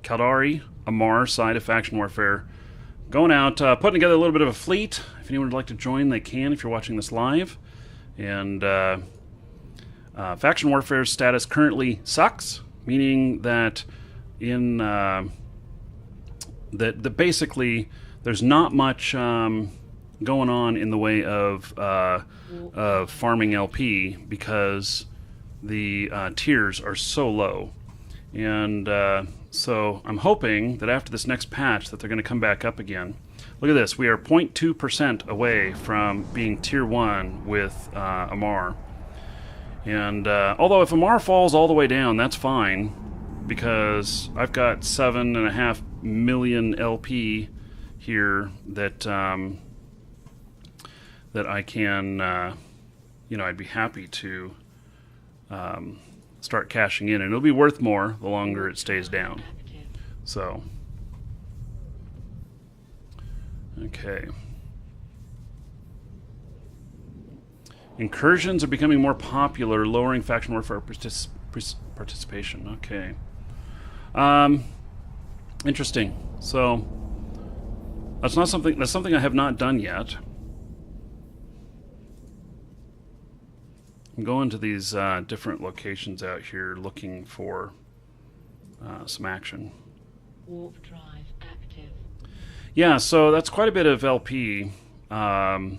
Caldari Amarr side of Faction Warfare. Going out, putting together a little bit of a fleet. If anyone would like to join, they can if you're watching this live. And Faction Warfare's status currently sucks, meaning that in that basically there's not much going on in the way of farming LP because the tiers are so low. And so I'm hoping that after this next patch that they're going to come back up again. Look at this. We are 0.2% away from being tier 1 with Amarr. And although if Amarr falls all the way down, that's fine, because I've got 7.5 million LP here that that I can, I'd be happy to start cashing in, and it'll be worth more the longer it stays down. So, okay. Incursions are becoming more popular, lowering faction warfare participation. Okay. Interesting. So that's something I have not done yet. I'm going to these different locations out here looking for some action. Warp drive active. Yeah, so that's quite a bit of LP. And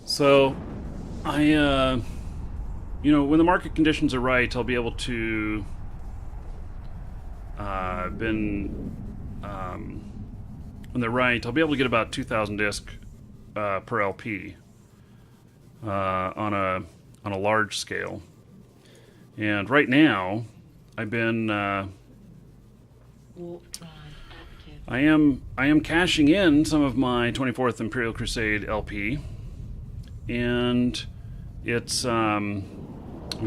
so I, when the market conditions are right, I'll be able to when they're right, I'll be able to get about 2,000 disc per LP on a large scale. And right now, I've been Warp drive active. I am cashing in some of my 24th Imperial Crusade LP, and it's I'm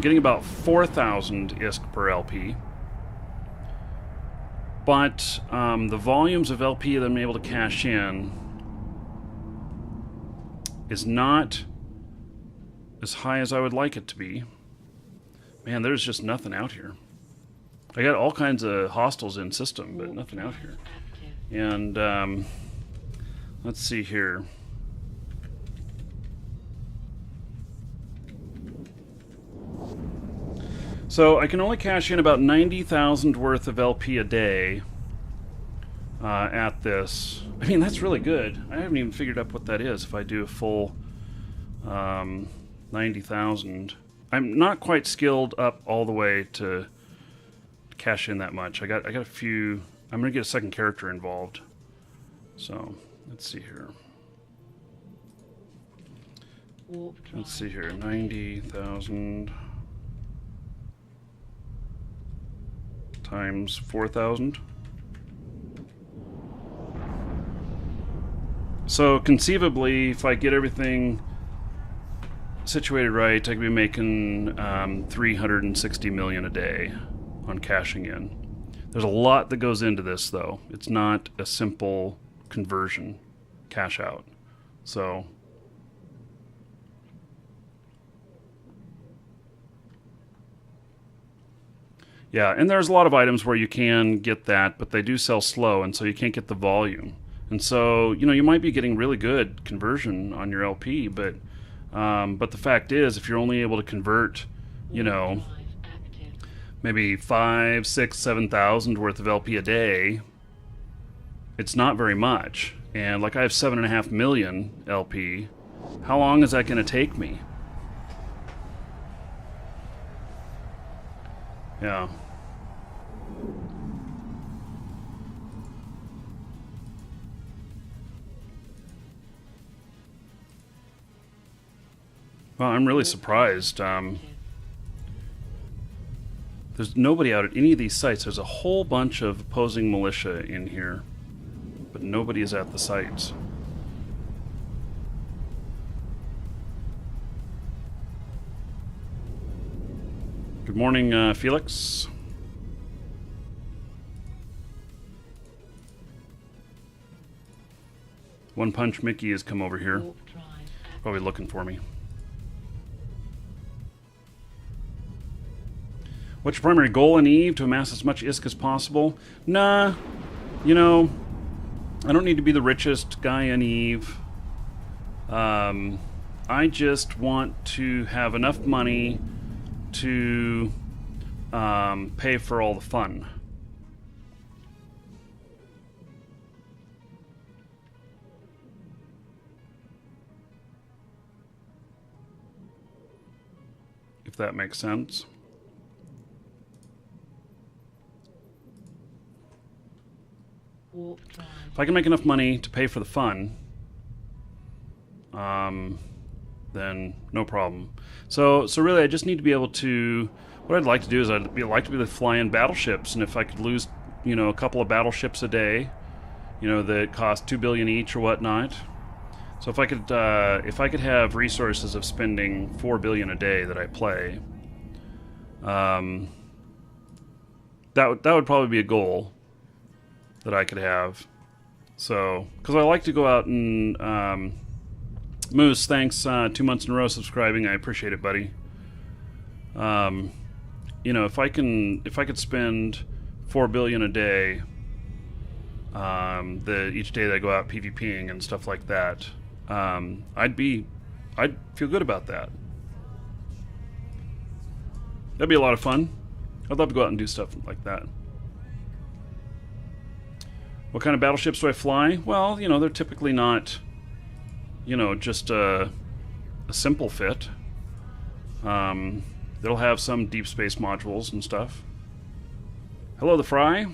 getting about 4,000 ISK per LP. But the volumes of LP that I'm able to cash in is not as high as I would like it to be. Man, there's just nothing out here. I got all kinds of hostiles in system, but nothing out here. And let's see here. So I can only cash in about 90,000 worth of LP a day at this. I mean, that's really good. I haven't even figured out what that is if I do a full 90,000. I'm not quite skilled up all the way to cash in that much. I got a few. I'm going to get a second character involved. So, let's see here. Let's see here. 90,000 times 4,000. So, conceivably, if I get everything situated right, I could be making 360 million a day on cashing in. There's a lot that goes into this, though. It's not a simple conversion, cash out. So, yeah, and there's a lot of items where you can get that, but they do sell slow, and so you can't get the volume. And so, you might be getting really good conversion on your LP, but the fact is, if you're only able to convert, maybe 5, 6, 7,000 worth of LP a day, it's not very much. And like I have 7.5 million LP, how long is that going to take me? Yeah. Well, I'm really surprised. There's nobody out at any of these sites. There's a whole bunch of opposing militia in here, but nobody is at the sites. Good morning, Felix. One Punch Mickey has come over here. Probably looking for me. What's your primary goal in Eve? To amass as much ISK as possible? Nah, you know, I don't need to be the richest guy in Eve. I just want to have enough money to pay for all the fun. If that makes sense. Warp drive. If I can make enough money to pay for the fun, then no problem. So really, I just need to be able to. What I'd like to do is like to be able to fly in battleships, and if I could lose, a couple of battleships a day, that cost $2 billion each or whatnot. So if I could have resources of spending $4 billion a day that I play, that would probably be a goal that I could have. So, because I like to go out and Moose, thanks, 2 months in a row subscribing. I appreciate it, buddy. If I could spend $4 billion a day, each day that I go out PvPing and stuff like that, I'd feel good about that. That'd be a lot of fun. I'd love to go out and do stuff like that. What kind of battleships do I fly? Well, they're typically not, just a simple fit. They'll have some deep space modules and stuff. Hello, the Fry.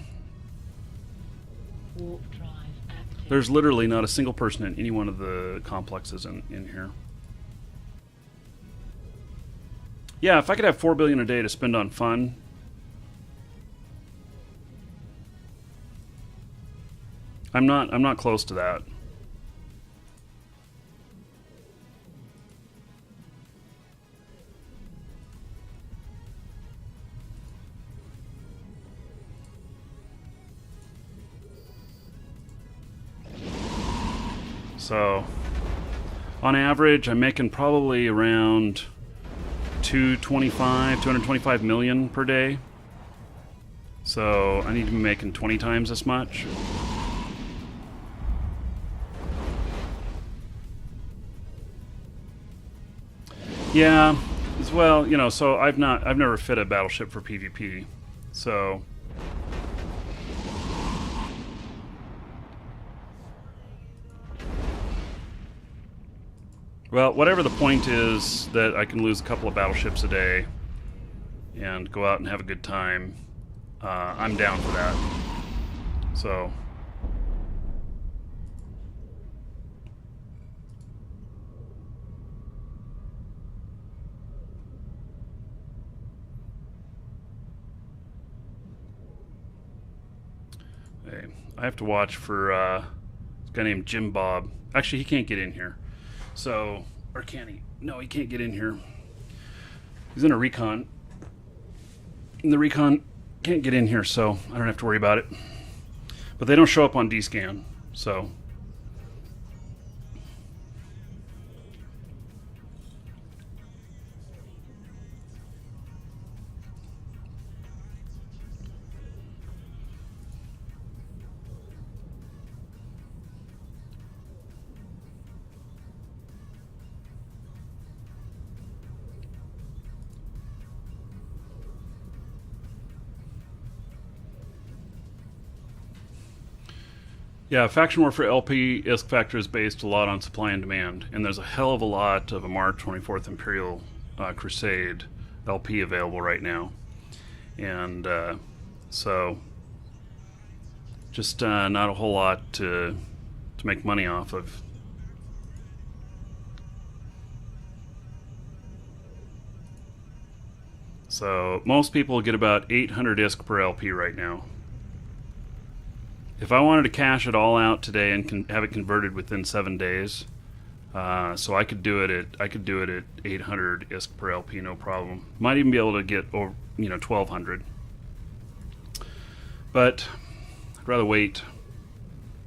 Warp drive active. There's literally not a single person in any one of the complexes in here. Yeah, if I could have $4 billion a day to spend on fun, I'm not close to that. So, on average, I'm making probably around 225 million per day. So, I need to be making 20 times as much. Yeah, as well, so I've never fit a battleship for PvP. So, well, whatever the point is that I can lose a couple of battleships a day and go out and have a good time, I'm down for that. So, hey, I have to watch for this guy named Jim Bob. Actually, he can't get in here. So, or can he? No, he can't get in here. He's in a recon. And the recon can't get in here, so I don't have to worry about it. But they don't show up on D-Scan, so. Yeah, Faction Warfare LP ISK factor is based a lot on supply and demand, and there's a hell of a lot of Amarr 24th Imperial Crusade LP available right now. And so, just not a whole lot to make money off of. So, most people get about 800 ISK per LP right now. If I wanted to cash it all out today and have it converted within 7 days, so I could do it at 800 ISK per LP, no problem. Might even be able to get over 1,200. But I'd rather wait.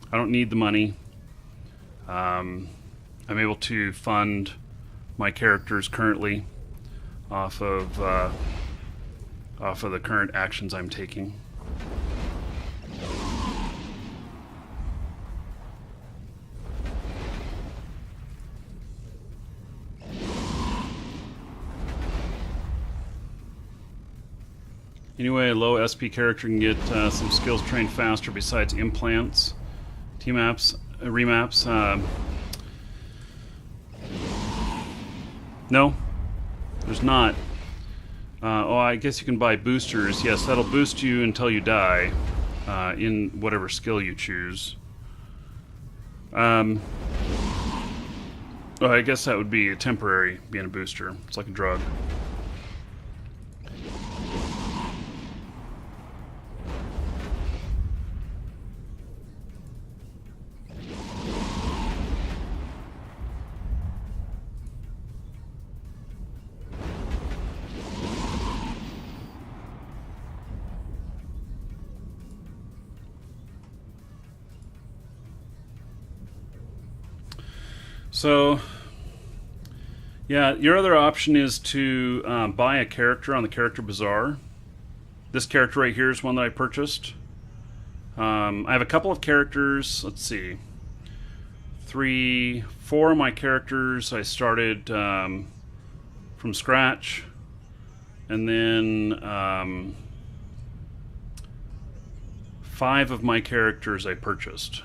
I don't need the money. I'm able to fund my characters currently off of off of the current actions I'm taking. Anyway, a low SP character can get some skills trained faster besides implants, T-maps, remaps. No, there's not. Oh, I guess you can buy boosters. Yes, that'll boost you until you die in whatever skill you choose. Oh, I guess that would be a temporary being a booster. It's like a drug. So, yeah, your other option is to buy a character on the Character Bazaar. This character right here is one that I purchased. I have a couple of characters. Let's see. 4 of my characters I started from scratch. And then 5 of my characters I purchased.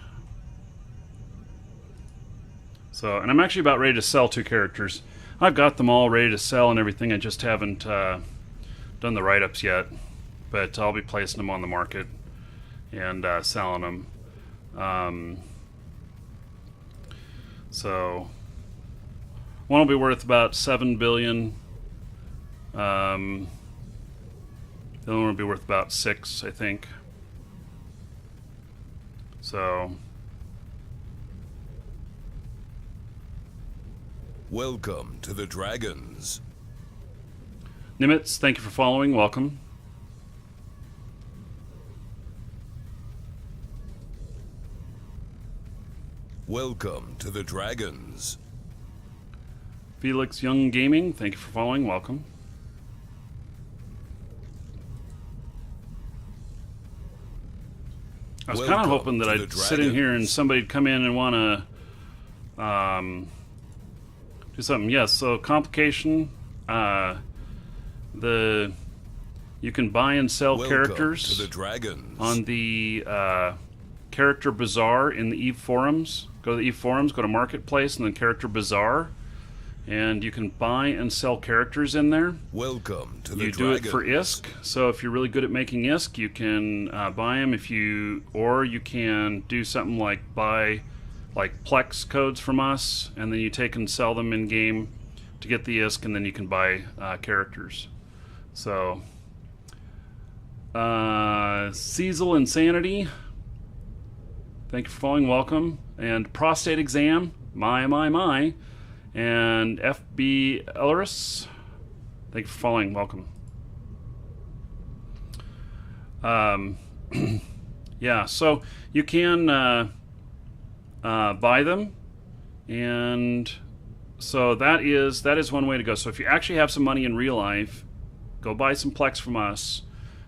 So, and I'm actually about ready to sell 2 characters. I've got them all ready to sell and everything. I just haven't done the write-ups yet. But I'll be placing them on the market and selling them. So, one will be worth about $7 billion. The other one will be worth about 6, I think. So... Welcome to the Dragons. Nimitz, thank you for following. Welcome. Welcome to the Dragons. Felix Young Gaming, thank you for following. Welcome. I was kind of hoping that I'd sit in here and somebody'd come in and want to do something. Yes, so complication. You can buy and sell characters to the Dragons. On the Character Bazaar in the Eve forums. Go to the Eve forums, go to Marketplace, and then Character Bazaar, and you can buy and sell characters in there. Welcome to the You do it for ISK. So if you're really good at making ISK, you can buy them. Or you can do something like buy like Plex codes from us, and then you take and sell them in game to get the ISK, and then you can buy characters. So, Cecil Insanity, thank you for following, welcome. And Prostate Exam, my. And FB Elris, thank you for following, welcome. Yeah, so you can buy them, and so that is one way to go. So if you actually have some money in real life, go buy some Plex from us.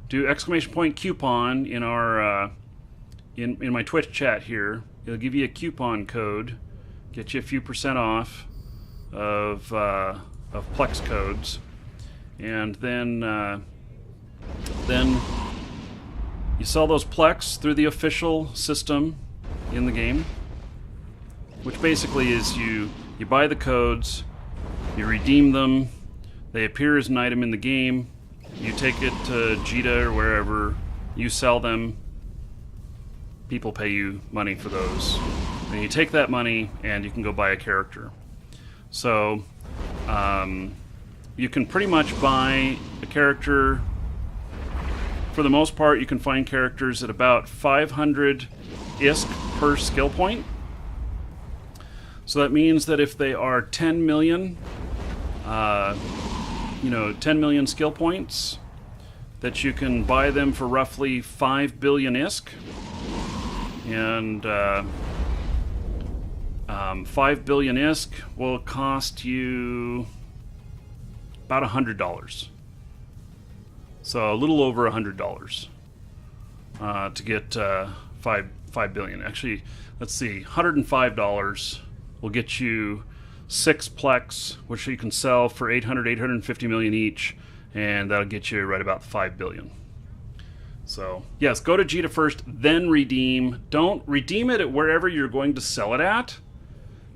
Do ! Coupon in our in my Twitch chat here. It'll give you a coupon code, get you a few % off of Plex codes, and then you sell those Plex through the official system in the game, which basically is you buy the codes, you redeem them, they appear as an item in the game, you take it to Jita or wherever, you sell them, people pay you money for those. Then you take that money and you can go buy a character. So you can pretty much buy a character. For the most part, you can find characters at about 500 ISK per skill point. So that means that if they are 10 million, 10 million skill points, that you can buy them for roughly 5 billion ISK. And 5 billion ISK will cost you about $100. So a little over $100 to get 5 billion. Actually, let's see, $105 will get you 6 Plex, which you can sell for 850 million each, and that'll get you right about 5 billion. So yes, go to JITA first, then redeem. Don't redeem it at wherever you're going to sell it at.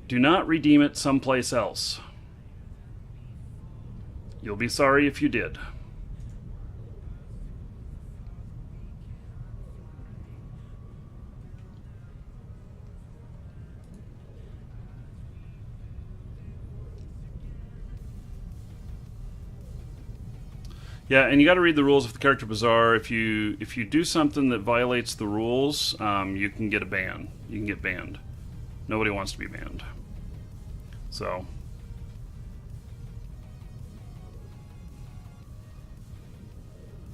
Do not redeem it someplace else. You'll be sorry if you did. Yeah, and you got to read the rules of the Character Bazaar. If you do something that violates the rules, you can get a ban. You can get banned. Nobody wants to be banned. So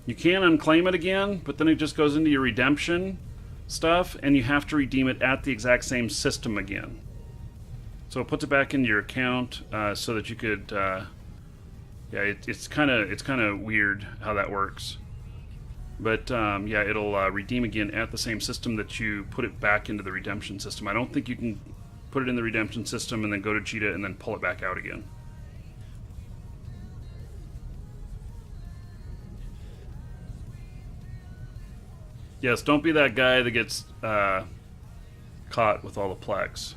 you can unclaim it again, but then it just goes into your redemption stuff, and you have to redeem it at the exact same system again. So it puts it back into your account so that you could. Yeah, it's kind of weird how that works, but yeah, it'll redeem again at the same system that you put it back into the redemption system. I don't think you can put it in the redemption system and then go to JITA and then pull it back out again. Yes, don't be that guy that gets caught with all the Plex.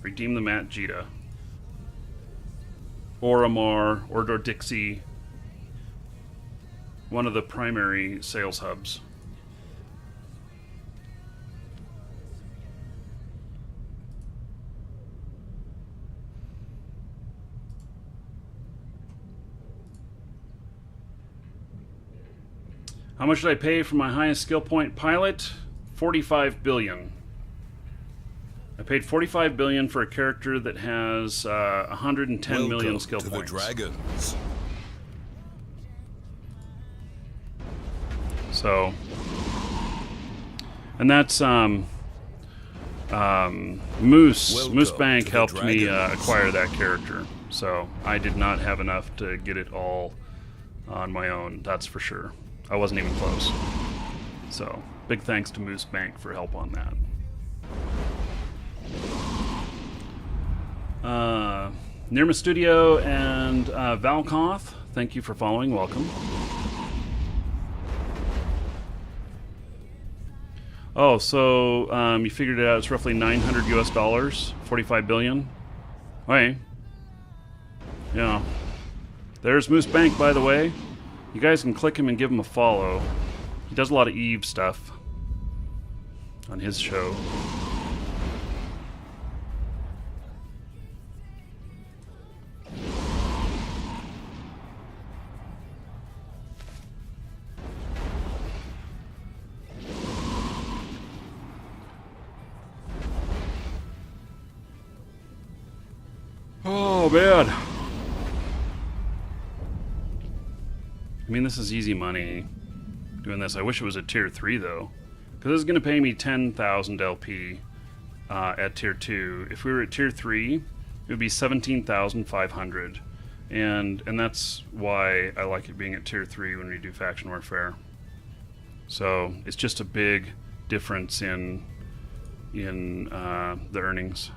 Redeem them at JITA. Or Amarr, or Dor-Dixie, one of the primary sales hubs. How much did I pay for my highest skill point pilot? 45 billion. I paid 45 billion for a character that has 110 million skill to points. The dragons. So, and that's Moose Bank helped me acquire that character. So I did not have enough to get it all on my own. That's for sure. I wasn't even close. So big thanks to Moose Bank for help on that. Nirma Studio and Valkoth, thank you for following. Welcome. Oh, so you figured it out. It's roughly 900 US dollars, 45 billion. Okay. Yeah. There's Moose Bank, by the way. You guys can click him and give him a follow. He does a lot of Eve stuff on his show. Oh, man. I mean, this is easy money doing this. I wish it was at tier 3, though. Because this is going to pay me 10,000 LP at tier 2. If we were at tier 3, it would be 17,500. And that's why I like it being at tier 3 when we do faction warfare. So it's just a big difference in the earnings.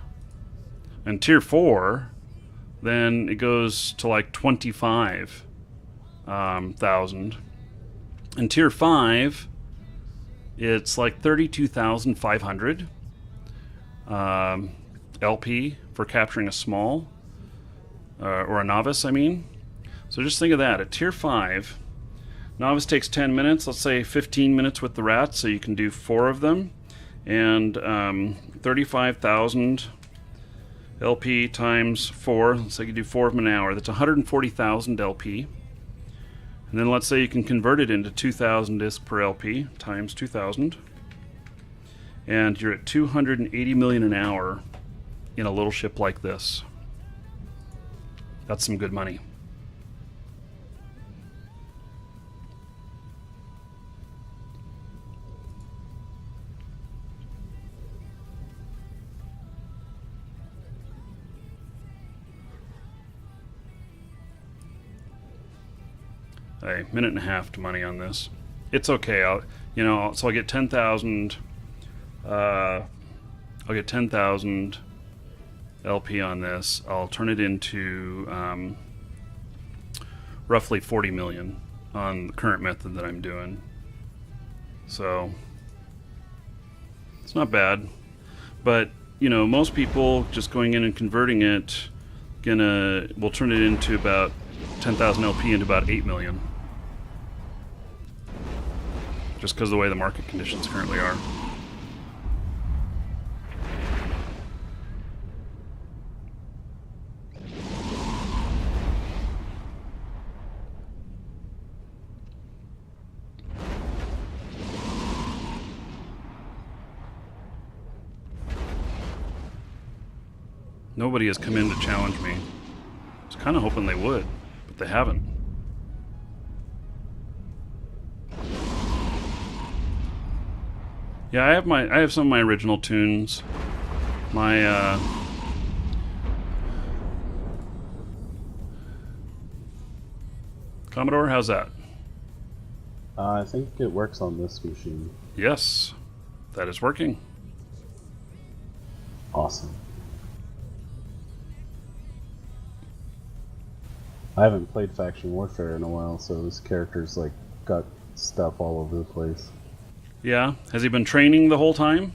And tier 4, then it goes to like 25,000. And tier 5, it's like 32,500 LP for capturing a small or a novice, I mean. So just think of that. At tier 5, novice takes 10 minutes, let's say 15 minutes with the rats, so you can do 4 of them. And 35,000 LP times 4, so you can do 4 of them an hour. That's 140,000 LP. And then let's say you can convert it into 2,000 disc per LP times 2,000. And you're at 280 million an hour in a little ship like this. That's some good money. a minute and a half to money on this. It's okay. So I get 10,000. I'll get 10,000 LP on this. I'll turn it into roughly 40 million on the current method that I'm doing. So it's not bad, but most people just going in and converting it will turn it into about 10,000 LP into about 8 million, just because of the way the market conditions currently are. Nobody has come in to challenge me. I was kind of hoping they would, but they haven't. Yeah, I have some of my original tunes. My Commodore, how's that? I think it works on this machine. Yes, that is working. Awesome. I haven't played Faction Warfare in a while, so this character's like got stuff all over the place. Yeah, has he been training the whole time?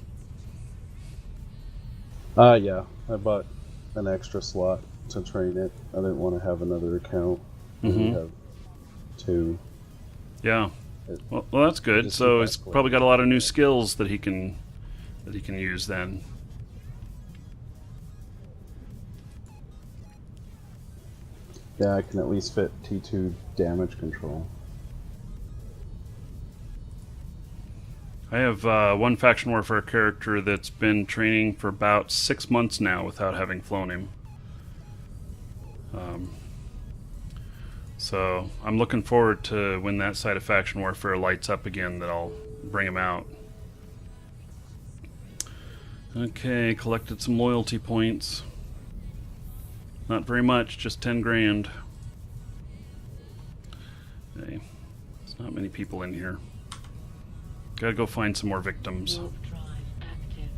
Yeah. I bought an extra slot to train it. I didn't want to have another account. Mm-hmm. Have two. Yeah. Well, that's good. So he's probably got a lot of new skills that he can use then. Yeah, I can at least fit T2 damage control. I have one Faction Warfare character that's been training for about 6 months now without having flown him. So I'm looking forward to when that side of Faction Warfare lights up again, that I'll bring him out. Okay, collected some loyalty points. Not very much, just 10 grand. Okay, there's not many people in here. Gotta go find some more victims. Warp drive active.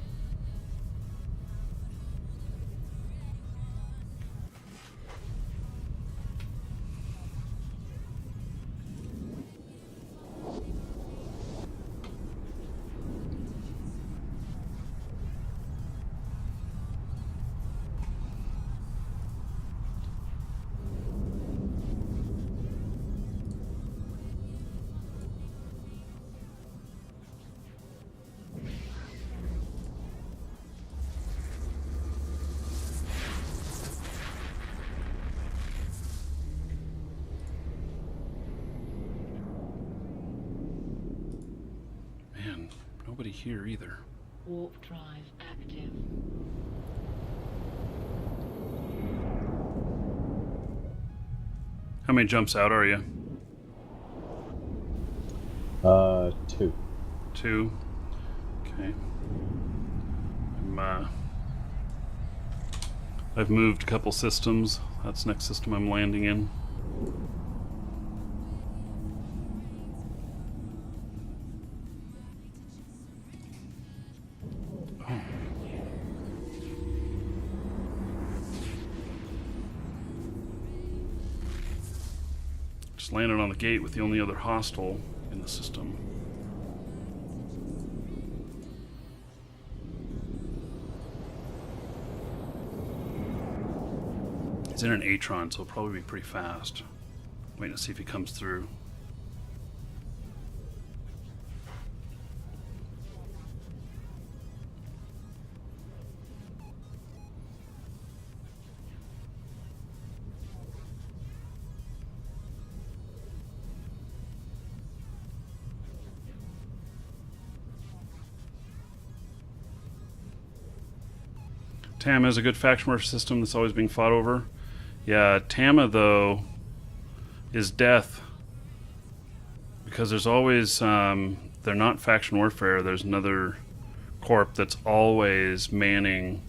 Man, nobody here either. Warp drive active. How many jumps out are you? 2. 2. Okay. I've moved a couple systems. That's the next system I'm landing in. Oh. Just landed on the gate with the only other hostile in the system. He's in an Atron, so he'll probably be pretty fast. Waiting to see if he comes through. Tama is a good faction warfare system that's always being fought over. Yeah, Tama, though, is death. Because there's always, they're not faction warfare, there's another corp that's always manning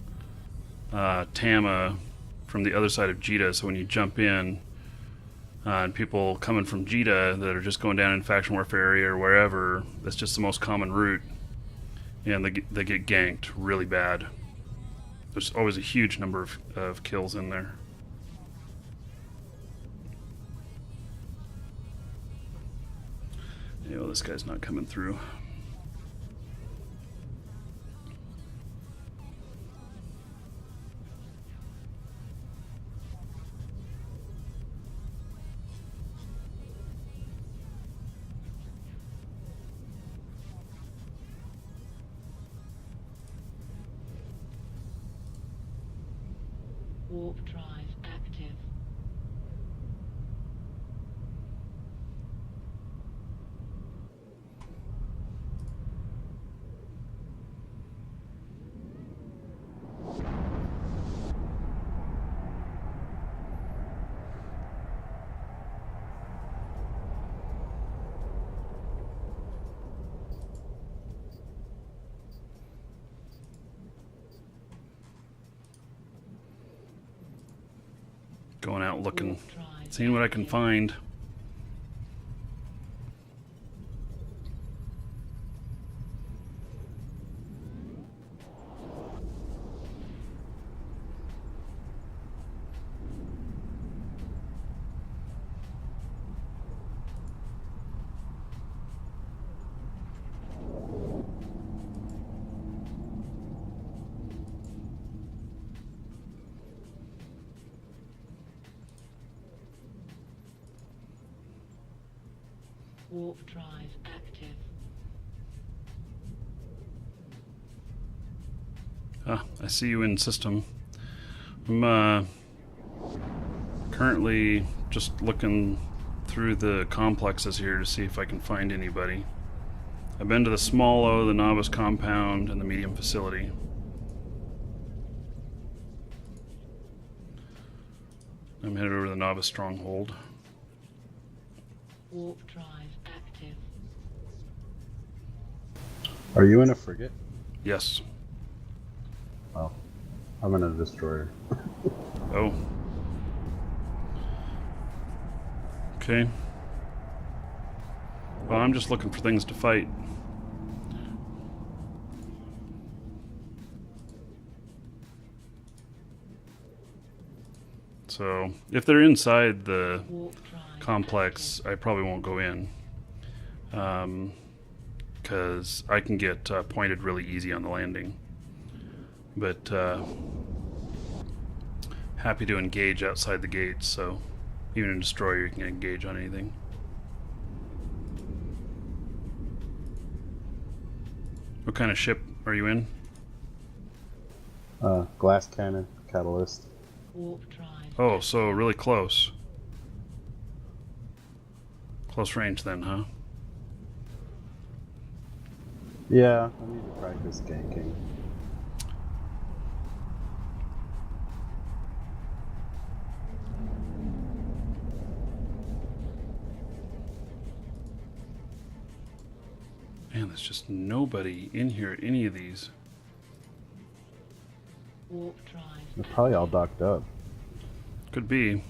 Tama from the other side of Jita, so when you jump in, And people coming from Jita that are just going down in faction warfare area or wherever, that's just the most common route. And they get ganked really bad. There's always a huge number of kills in there. You know, this guy's not coming through. Warp drive active. Going out looking, Warp drive seeing what I can active. find. Warp drive active. Ah, I see you in system. I'm currently just looking through the complexes here to see if I can find anybody. I've been to the Small O, the Novice Compound, and the Medium Facility. I'm headed over to the Novice Stronghold. Warp drive active. Are you in a frigate? Yes. Oh, I'm in a destroyer. Oh. Okay. Well, I'm just looking for things to fight. So, if they're inside the Warp drive complex, I probably won't go in. Because I can get pointed really easy on the landing. But happy to engage outside the gates, so even in a destroyer you can engage on anything. What kind of ship are you in? Glass cannon, catalyst. Warp drive. Oh, so really close. Close range then, huh? Yeah, I need to practice ganking. Man, there's just nobody in here at any of these. Warp drive. They're probably all docked up. Could be.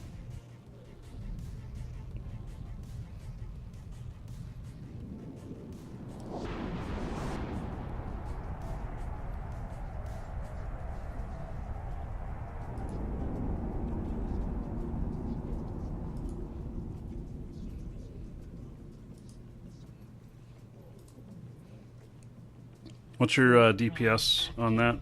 What's your DPS on that?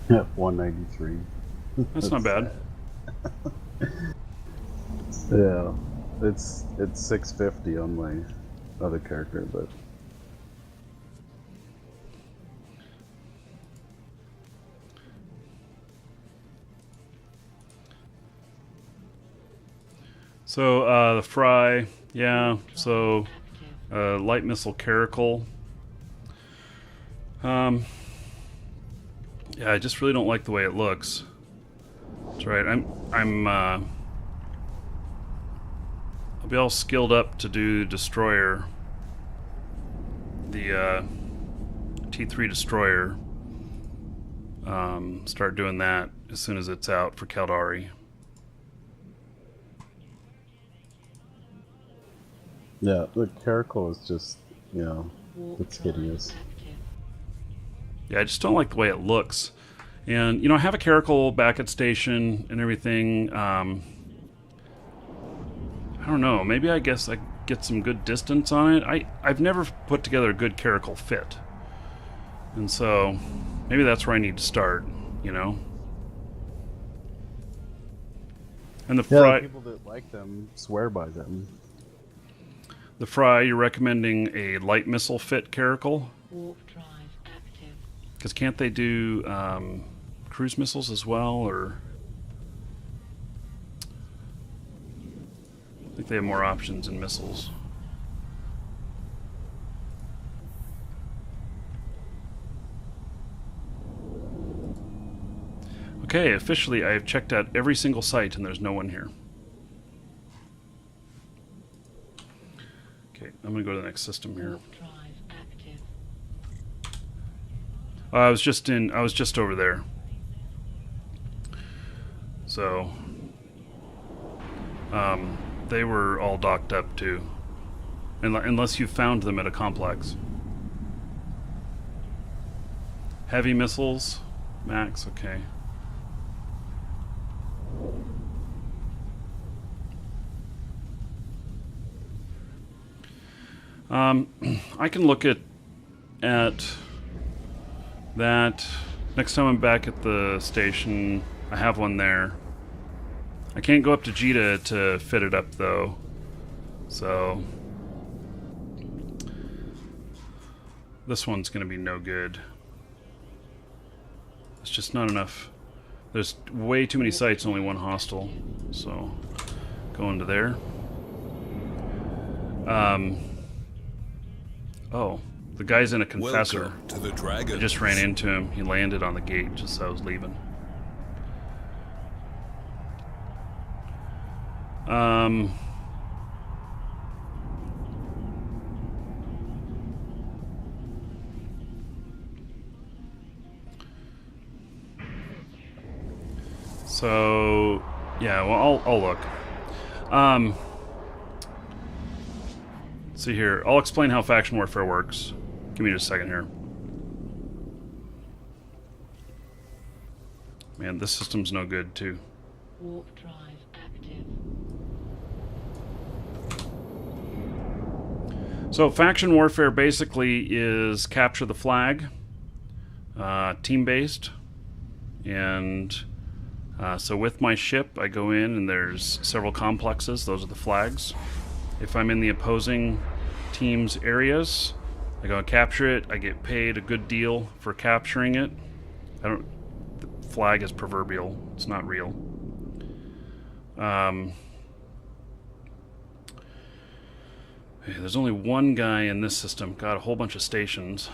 Yep, 193. That's not bad. Yeah, it's 650 on my other character, but So the Fry, yeah. So light missile caracal. Yeah, I just really don't like the way it looks. That's right. I'll be all skilled up to do destroyer, the T3 destroyer. Start doing that as soon as it's out for Caldari. Yeah, the Caracal is just, Warp it's drive hideous. active. Yeah, I just don't like the way it looks. And, I have a Caracal back at station and everything. I don't know. Maybe I guess I get some good distance on it. I've never put together a good Caracal fit. And so maybe that's where I need to start, And the Yeah, fry, people that like them swear by them. you're recommending a light missile fit Caracal? Warp drive active. Because can't they do cruise missiles as well, or I think they have more options in missiles. Okay, officially I have checked out every single site and there's no one here. Okay, I'm gonna go to the next system here. Warp drive active. I was just over there. So, they were all docked up too. Unless you found them at a complex. Heavy missiles, max, okay. I can look at that next time I'm back at the station. I have one there. I can't go up to Jita to fit it up though, so this one's gonna be no good. It's just not enough. There's way too many sites, only one hostile, so go into there. Oh, the guy's in a confessor. Welcome to the I Dragons. just ran into him. He landed on the gate just as I was leaving. So, yeah, well, I'll look. See here. I'll explain how faction warfare works. Give me just a second here. Man, this system's no good, too. Warp drive active. So, faction warfare basically is capture the flag, team-based, and so with my ship, I go in and there's several complexes. Those are the flags. If I'm in the opposing team's areas, I go and capture it. I get paid a good deal for capturing it. The flag is proverbial. It's not real. There's only one guy in this system. Got a whole bunch of stations.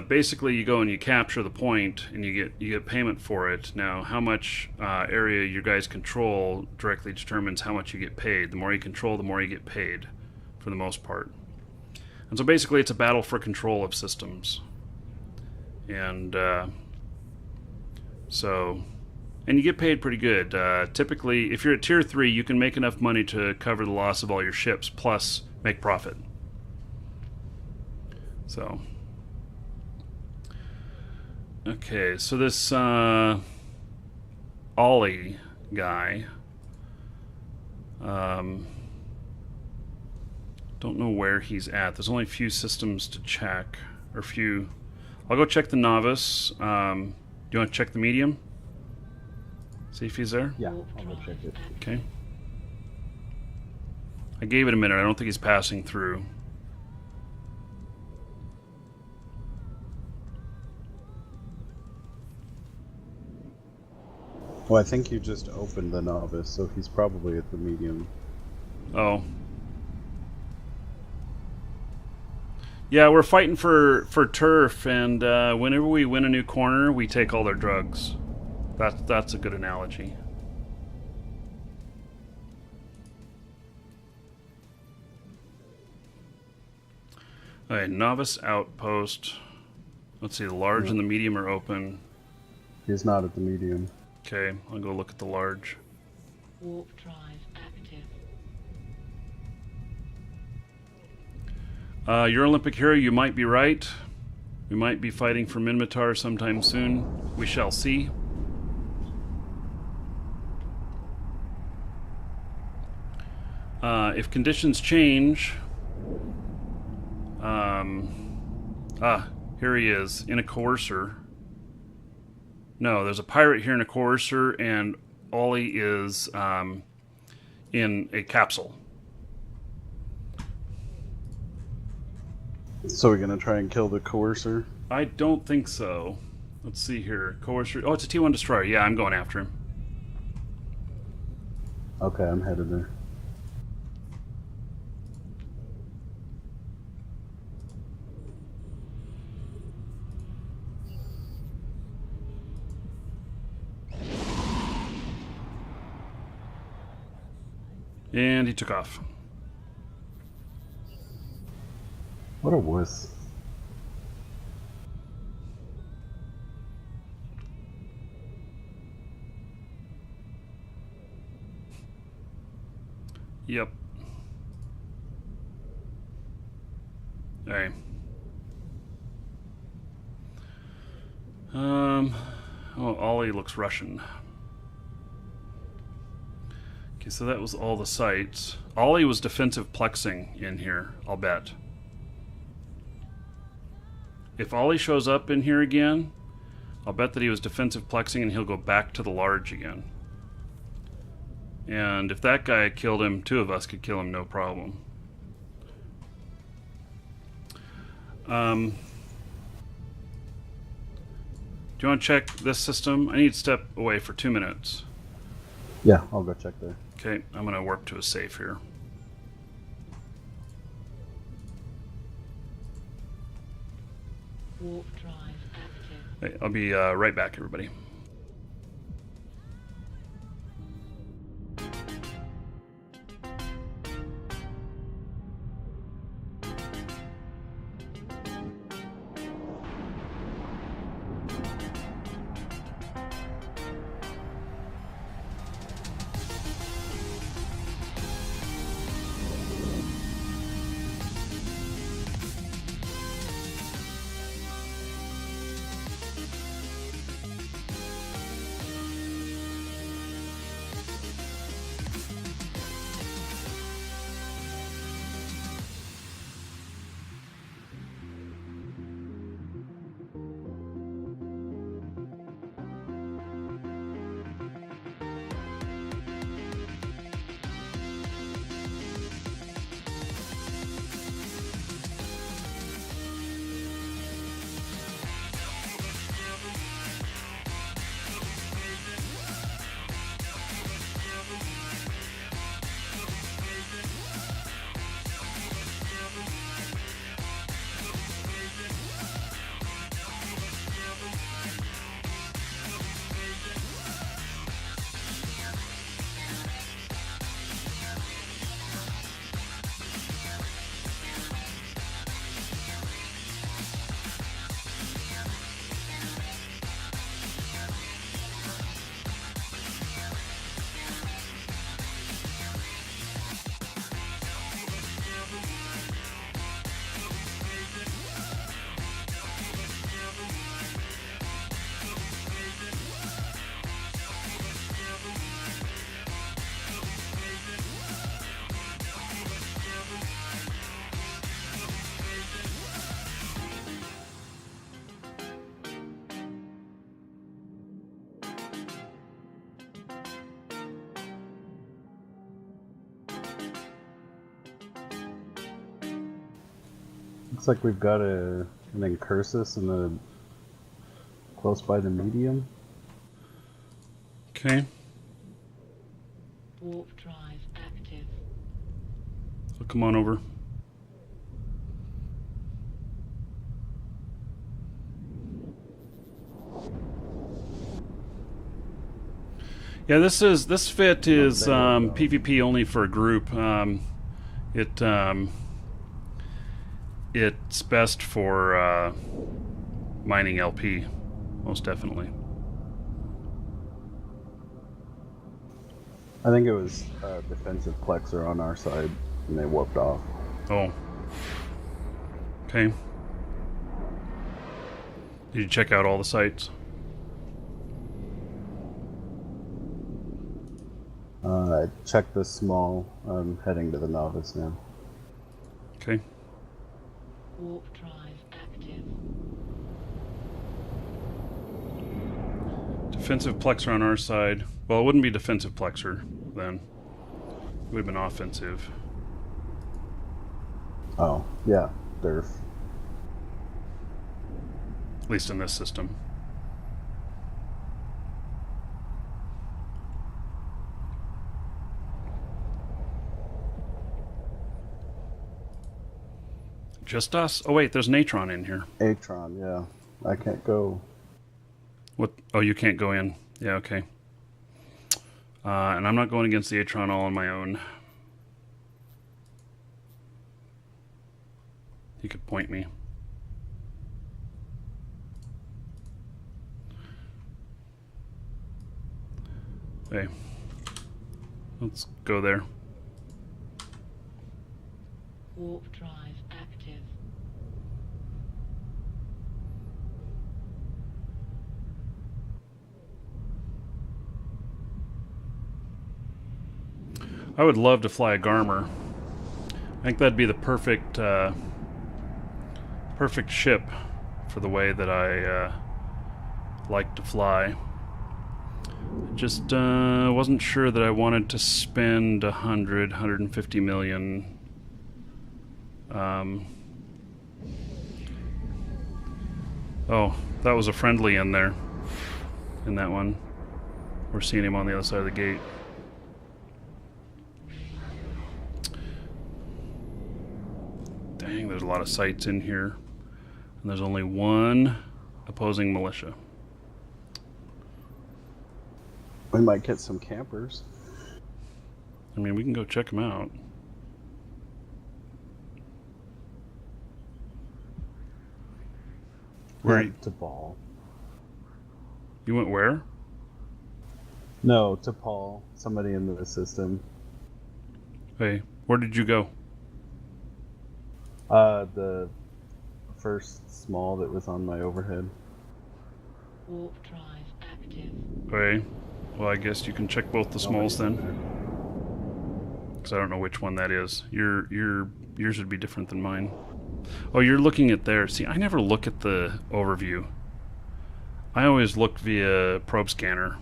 Basically you go and you capture the point and you get payment for it. Now how much area you guys control directly determines how much you get paid. The more you control, the more you get paid, for the most part. And so basically it's a battle for control of systems. And and you get paid pretty good. Typically if you're at tier 3 you can make enough money to cover the loss of all your ships plus make profit. So, okay, so this Ollie guy, don't know where he's at. There's only a few systems to check, or few. I'll go check the novice. Do you want to check the medium? See if he's there? Yeah, I'll go check it. Okay. I gave it a minute. I don't think he's passing through. Well, I think you just opened the novice, so he's probably at the medium. Oh. Yeah, we're fighting for turf, and whenever we win a new corner, we take all their drugs. That's a good analogy. Okay, novice outpost. Let's see, the large and the medium are open. He's not at the medium. Okay, I'll go look at the large. Warp drive active. Your Olympic hero, you might be right. We might be fighting for Minmatar sometime soon. We shall see. If conditions change... here he is, in a coercer. No, there's a pirate here in a coercer, and Ollie is in a capsule. So we're gonna try and kill the coercer? I don't think so. Let's see here. Coercer. Oh, it's a T1 destroyer. Yeah, I'm going after him. Okay, I'm headed there. And he took off. What a wuss. Yep. Alright. Oh, Ollie looks Russian. Okay, so that was all the sites. Ollie was defensive plexing in here, I'll bet. If Ollie shows up in here again, I'll bet that he was defensive plexing and he'll go back to the large again. And if that guy killed him, two of us could kill him, no problem. Do you want to check this system? I need to step away for 2 minutes. Yeah, I'll go check there. Okay, I'm going to warp to a safe here. Warp drive active. Hey, I'll be right back, everybody. Looks like we've got an incursus in the close by the medium. Okay. Warp drive active. So come on over. Yeah, this fit is there you go. PvP only for a group. It it's best for mining LP, most definitely. I think it was a defensive plexer on our side, and they warped off. Oh, okay. Did you check out all the sites? I checked the small. I'm heading to the novice now. Okay. Warp drive active. Defensive plexer on our side. Well, it wouldn't be defensive plexer then. It would have been offensive. Oh, yeah, derf. At least in this system. Just us? Oh wait, there's an Atron in here. Atron, yeah. I can't go. What? Oh, you can't go in. Yeah, okay. And I'm not going against the Atron all on my own. You could point me. Hey, let's go there. Warp drive active. I would love to fly a Garmer. I think that'd be the perfect perfect ship for the way that I like to fly. Just wasn't sure that I wanted to spend 150 million. Oh, that was a friendly in there. In that one. We're seeing him on the other side of the gate. Dang, there's a lot of sites in here. And there's only one opposing militia. We might get some campers. I mean, we can go check them out. Where Went to Paul. you went where? No, to Paul. Somebody in the system. Hey, where did you go? The first small that was on my overhead. Warp drive active. Hey, well, I guess you can check both the smalls then, because I don't know which one that is. Yours would be different than mine. Oh, you're looking at there. See, I never look at the overview. I always look via probe scanner.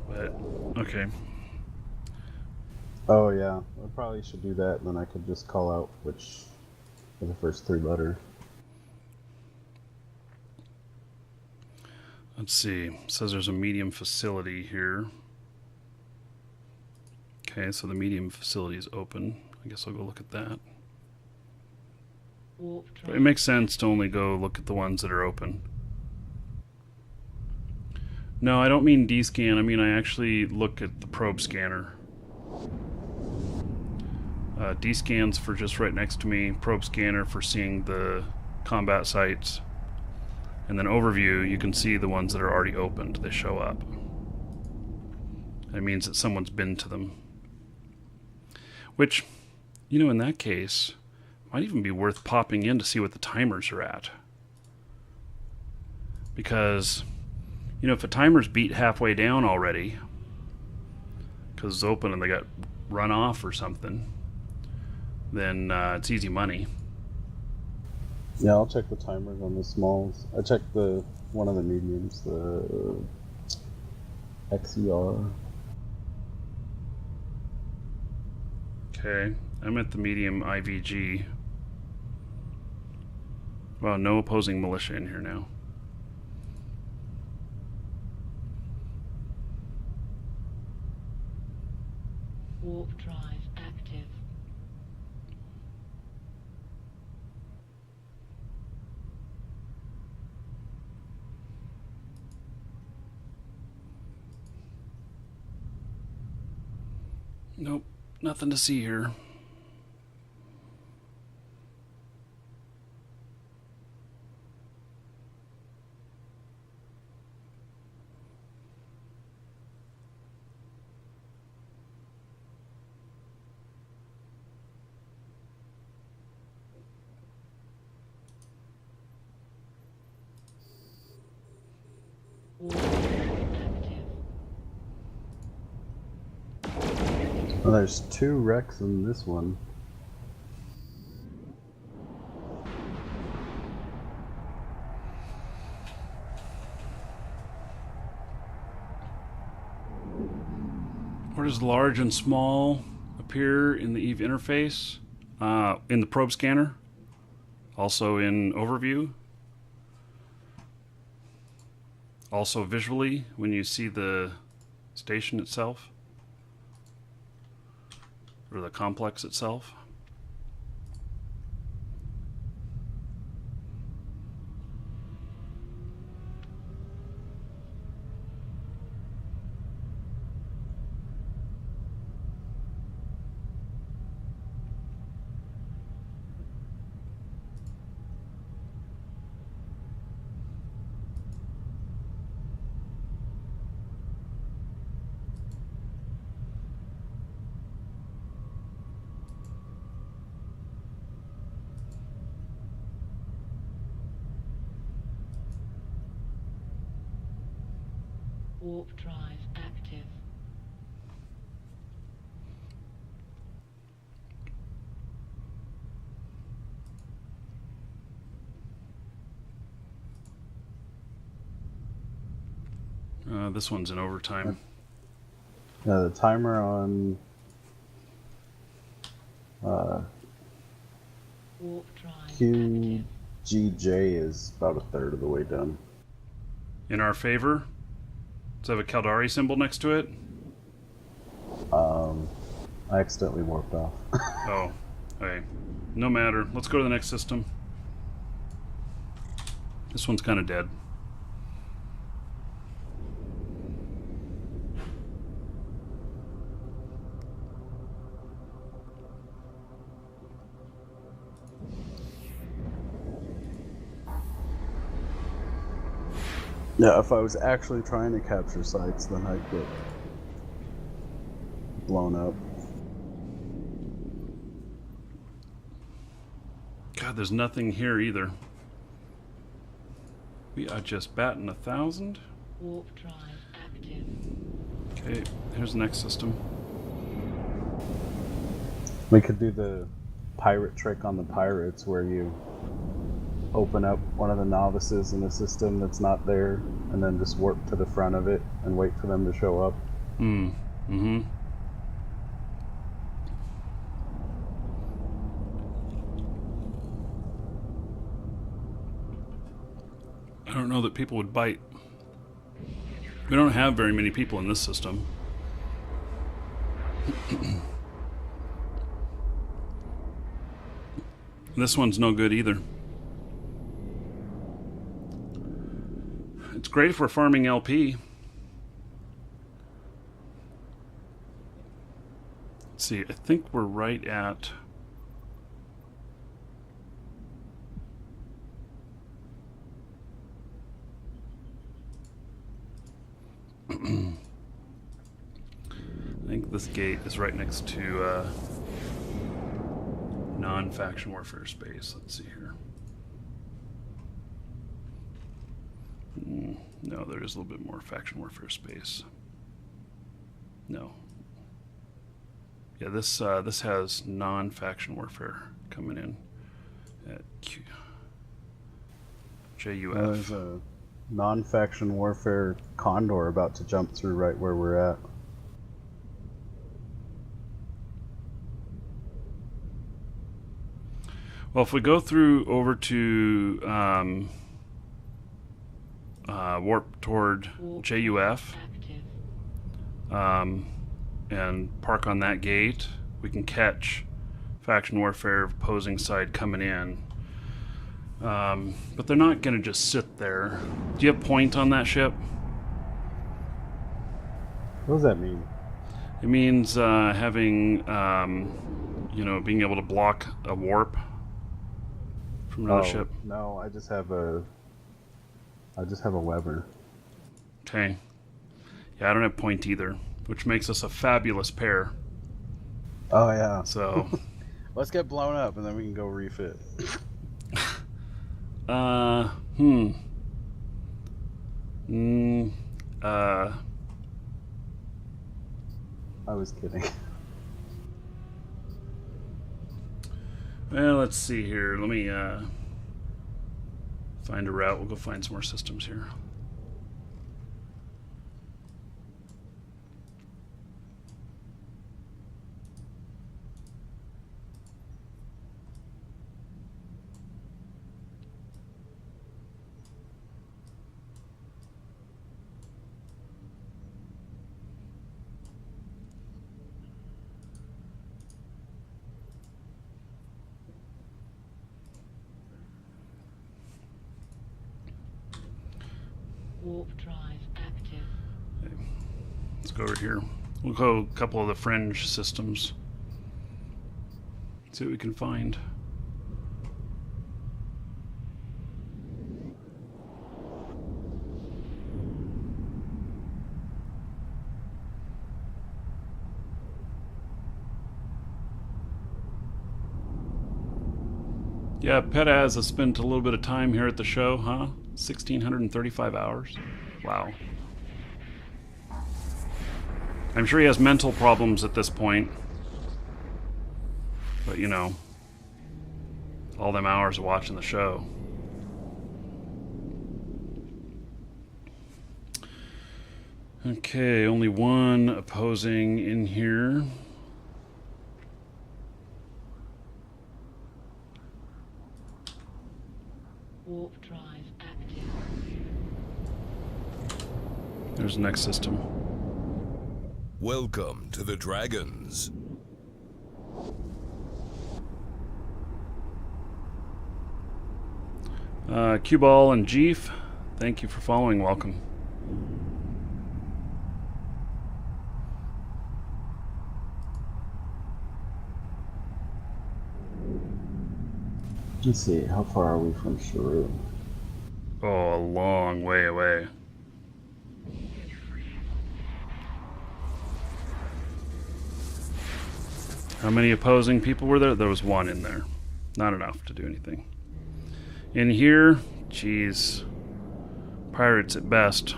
But okay. Oh yeah, I probably should do that, and then I could just call out which are the first three letters. Let's see. It says there's a medium facility here. Okay, so the medium facility is open. I guess I'll go look at that. Warp But drive. it makes sense to only go look at the ones that are open. No, I don't mean D-scan. I mean I actually look at the probe scanner. D-scan's for just right next to me. Probe scanner for seeing the combat sites. And then overview, you can see the ones that are already opened. They show up. That means that someone's been to them. Which, you know, in that case, might even be worth popping in to see what the timers are at. Because, you know, if a timer's beat halfway down already, because it's open and they got run off or something, then it's easy money. Yeah, I'll check the timers on the smalls. I checked the one of the mediums, the XER. Okay, I'm at the medium IVG. Wow, no opposing militia in here now. Warp drive active. Nope, nothing to see here. Warp drive active. Well, there's 2 wrecks in this one. Where does large and small appear in the Eve interface? In the probe scanner. Also in overview. Also visually when you see the station itself. Or the complex itself. Warp drive active. This one's in overtime. Yeah, the timer on Warp drive active. QGJ is about a third of the way done. In our favor. Does it have a Caldari symbol next to it? I accidentally warped off. Oh, okay. No matter. Let's go to the next system. This one's kind of dead. Yeah, if I was actually trying to capture sites, then I'd get blown up. God, there's nothing here either. We are just batting 1,000. Warp drive active. Okay, here's the next system. We could do the pirate trick on the pirates where you open up one of the novices in a system that's not there and then just warp to the front of it and wait for them to show up. Mm-hmm. I don't know that people would bite. We don't have very many people in this system. This one's no good either. It's great if we're farming LP. Let's see, I think we're right at... I think this gate is right next to non-faction warfare space. Let's see here. No, there is a little bit more faction warfare space. No. Yeah, this has non-faction warfare coming in at JUF. There's a non-faction warfare condor about to jump through right where we're at. Well, if we go through over to warp toward JUF and park on that gate, we can catch faction warfare opposing side coming in. But they're not going to just sit there. Do you have point on that ship? What does that mean? It means having, being able to block a warp from another ship. No, I just have a Weber. Okay. Yeah, I don't have point either, which makes us a fabulous pair. Oh yeah. So, Let's get blown up and then we can go refit. I was kidding. Well, let's see here. Let me find a route. We'll go find some more systems here. Warp drive active. Let's go over here. We'll go a couple of the fringe systems. See what we can find. Yeah, Petaz has spent a little bit of time here at the show, huh? 1,635 hours. Wow. I'm sure he has mental problems at this point. But, you know, all them hours of watching the show. Okay, only one opposing in here. Warp drive active. There's the next system. Welcome to the Dragons. Q-Ball and Jeef, thank you for following. Welcome. Let's see, how far are we from Sharu? Oh, a long way away. How many opposing people were there? There was one in there. Not enough to do anything. In here, geez, pirates at best.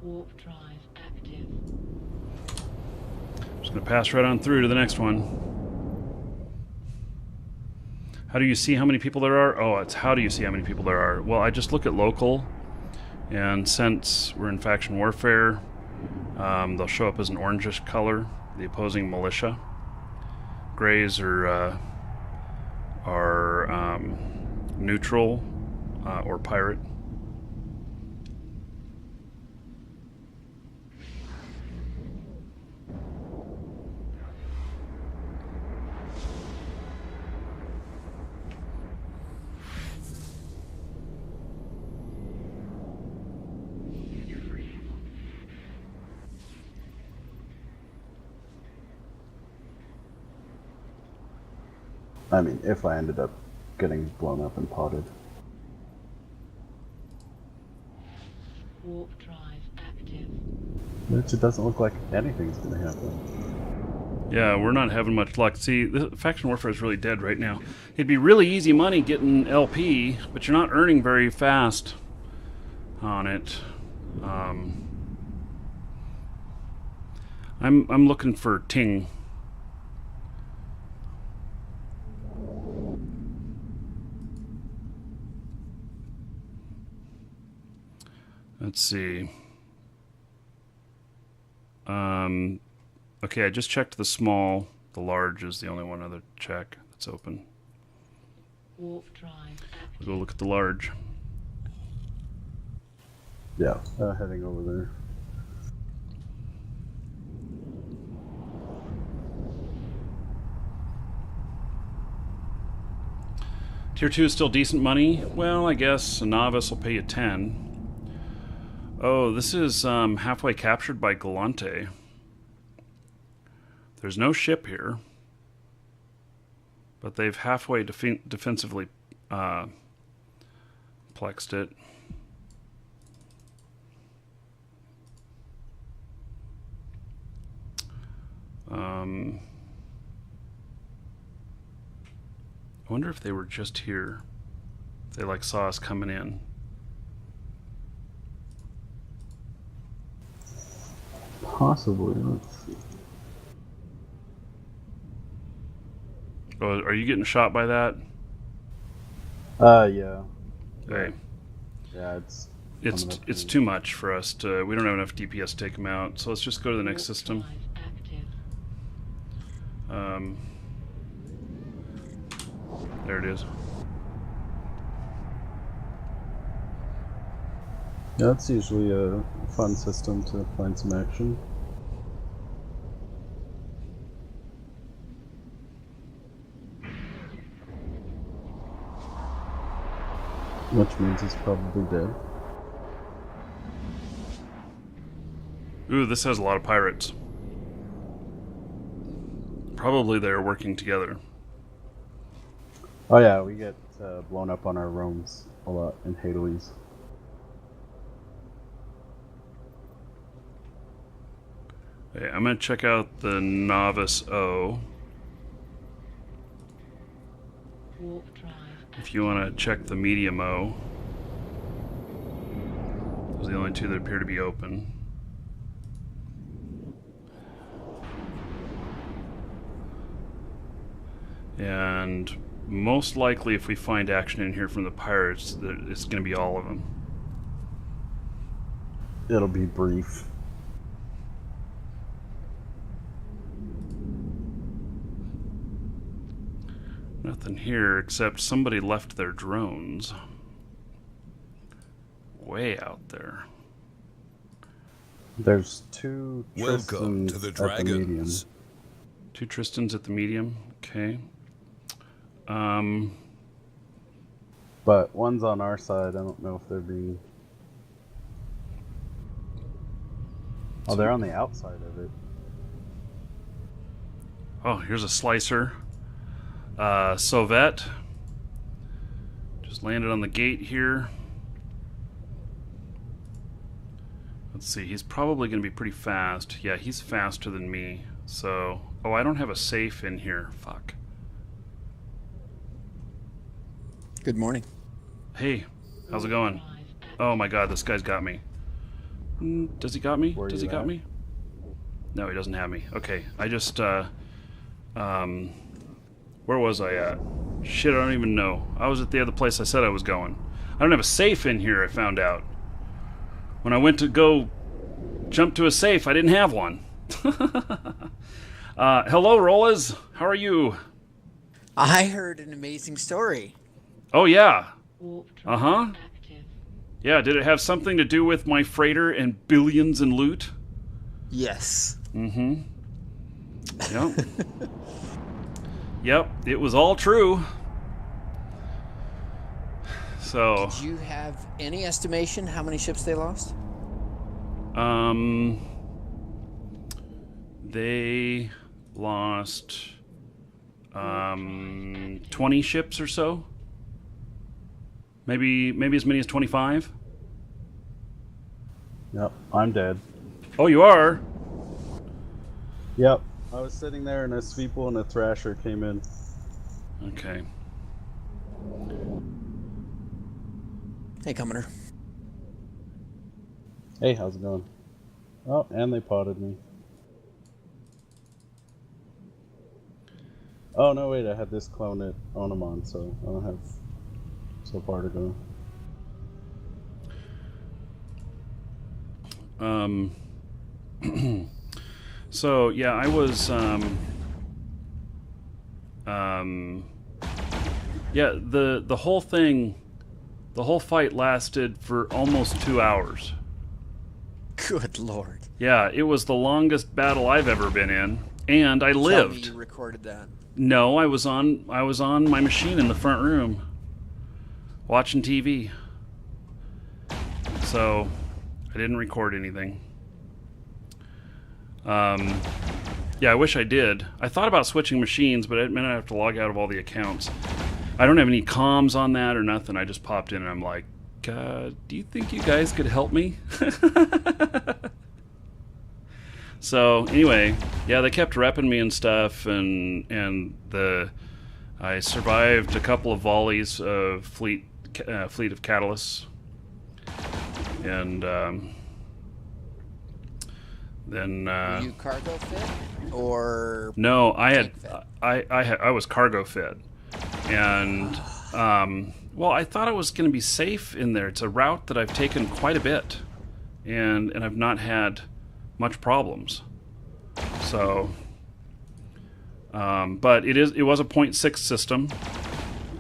Warp drive active. Just gonna pass right on through to the next one. How do you see how many people there are? Oh, it's how do you see how many people there are? Well, I just look at local, and since we're in faction warfare, they'll show up as an orangish color, the opposing militia. Grays are neutral or pirate. I mean, if I ended up getting blown up and potted. Warp drive active. Which it doesn't look like anything's gonna happen. Yeah, we're not having much luck. See, the faction warfare is really dead right now. It'd be really easy money getting LP, but you're not earning very fast on it. I'm looking for Ting. Let's see. Okay, I just checked the small. The large is the only one other check that's open. Warp drive active. We'll go look at the large. Yeah, heading over there. Tier 2 is still decent money. Well, I guess a novice will pay you 10. Oh, this is halfway captured by Galante. There's no ship here, but they've halfway defensively plexed it. I wonder if they were just here. If they like saw us coming in. Possibly. Let's see. Oh, are you getting shot by that? Yeah. Okay. Yeah, It's too much for us to. We don't have enough DPS to take them out. So let's just go to the next Warp system. drive active. There it is. Yeah, that's usually a fun system to find some action. Which means he's probably dead. Ooh, this has a lot of pirates. Probably they're working together. Oh yeah, we get blown up on our roams a lot in Hades. Okay, I'm gonna check out the Novice O. Warp drive. If you want to check the Medium O. Those are the only two that appear to be open. And most likely, if we find action in here from the pirates, it's going to be all of them. It'll be brief. Nothing here except somebody left their drones way out there. There's two Welcome Tristans to the at the medium. Dragons. Two Tristans at the medium. Okay. But one's on our side. I don't know if they're being... Oh, they're on the outside of it. Oh, here's a slicer. Sauvet. Just landed on the gate here. Let's see, he's probably going to be pretty fast. Yeah, he's faster than me. So, oh, I don't have a safe in here. Fuck. Good morning. Hey, how's it going? Oh my god, this guy's got me. Does he got me? Where Does he you got at? me? No, he doesn't have me. Okay, I just, where was I at? Shit, I don't even know. I was at the other place I said I was going. I don't have a safe in here, I found out. When I went to go jump to a safe, I didn't have one. Hello, Rollers. How are you? I heard an amazing story. Oh, yeah. Warp drive Uh-huh. active. Yeah, did it have something to do with my freighter and billions in loot? Yes. Mm-hmm. Yep. Yep, it was all true. So, Did you have any estimation how many ships they lost? they lost 20 ships or so. Maybe as many as 25. Yep, I'm dead. Oh, you are? Yep, I was sitting there and a Sweeple and a Thrasher came in. Okay. Hey, Commoner. Hey, how's it going? Oh, and they potted me. Oh, no, wait, I had this clone at Onamon, so I don't have so far to go. So yeah, I was yeah, the whole thing, the whole fight lasted for almost 2 hours. Good lord. Yeah, it was the longest battle I've ever been in, and I Tell me lived. you recorded that. No, I was on my machine in the front room watching TV. So I didn't record anything. Yeah, I wish I did. I thought about switching machines, but it meant I'd have to log out of all the accounts. I don't have any comms on that or nothing. I just popped in and I'm like, do you think you guys could help me? So anyway, yeah, they kept repping me and stuff, and I survived a couple of volleys of fleet of catalysts, and then Were you cargo fit or no, I had tank fit? I was cargo fit, and well, I thought I was going to be safe in there. It's a route that I've taken quite a bit, and I've not had much problems. So, but it was a 0.6 system,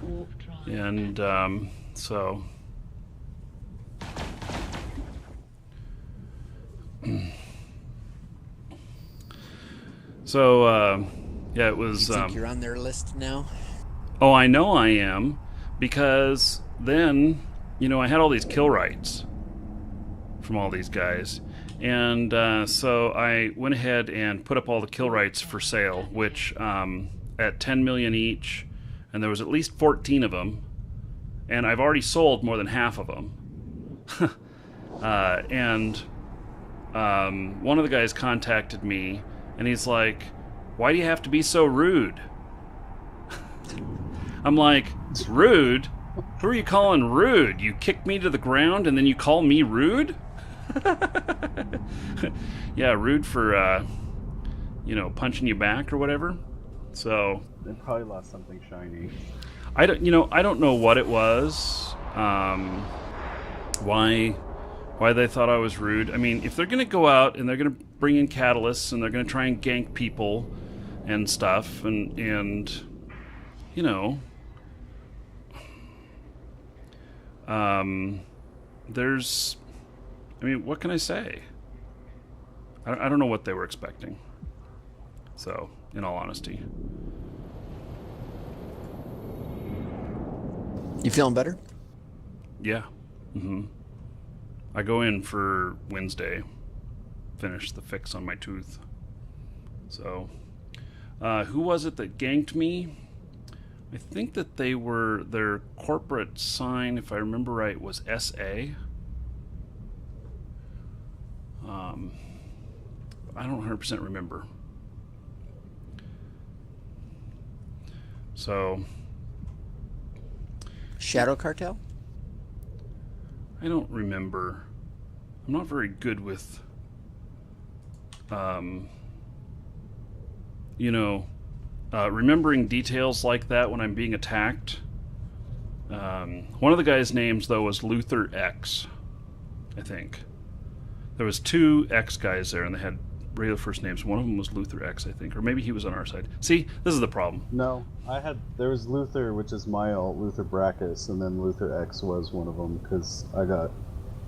Warp drive. and so. So, yeah, it was. You think you're on their list now? Oh, I know I am, because then, I had all these kill rights from all these guys. And so I went ahead and put up all the kill rights for sale, which at 10 million each, and there was at least 14 of them. And I've already sold more than half of them. And one of the guys contacted me, and he's like, "Why do you have to be so rude?" I'm like, "Rude? Who are you calling rude? You kicked me to the ground and then you call me rude?" Yeah, rude for punching you back or whatever. So They probably lost something shiny. I don't know what it was. Why they thought I was rude. I mean, if they're gonna go out and they're gonna bring in catalysts and they're gonna try and gank people and stuff, and there's, I mean, what can I say? I don't know what they were expecting. So, in all honesty. You feeling better? Yeah. I go in for Wednesday. Finish the fix on my tooth. So, who was it that ganked me? I think that their corporate sign, if I remember right, was SA. I don't 100% remember. So, Shadow Cartel? I don't remember. I'm not very good with, remembering details like that when I'm being attacked. One of the guys' names, though, was Luther X, I think. There was two X guys there, and they had regular first names. One of them was Luther X, I think, or maybe he was on our side. See, this is the problem. No, there was Luther, which is my alt, Luther Brackus, and then Luther X was one of them, because I got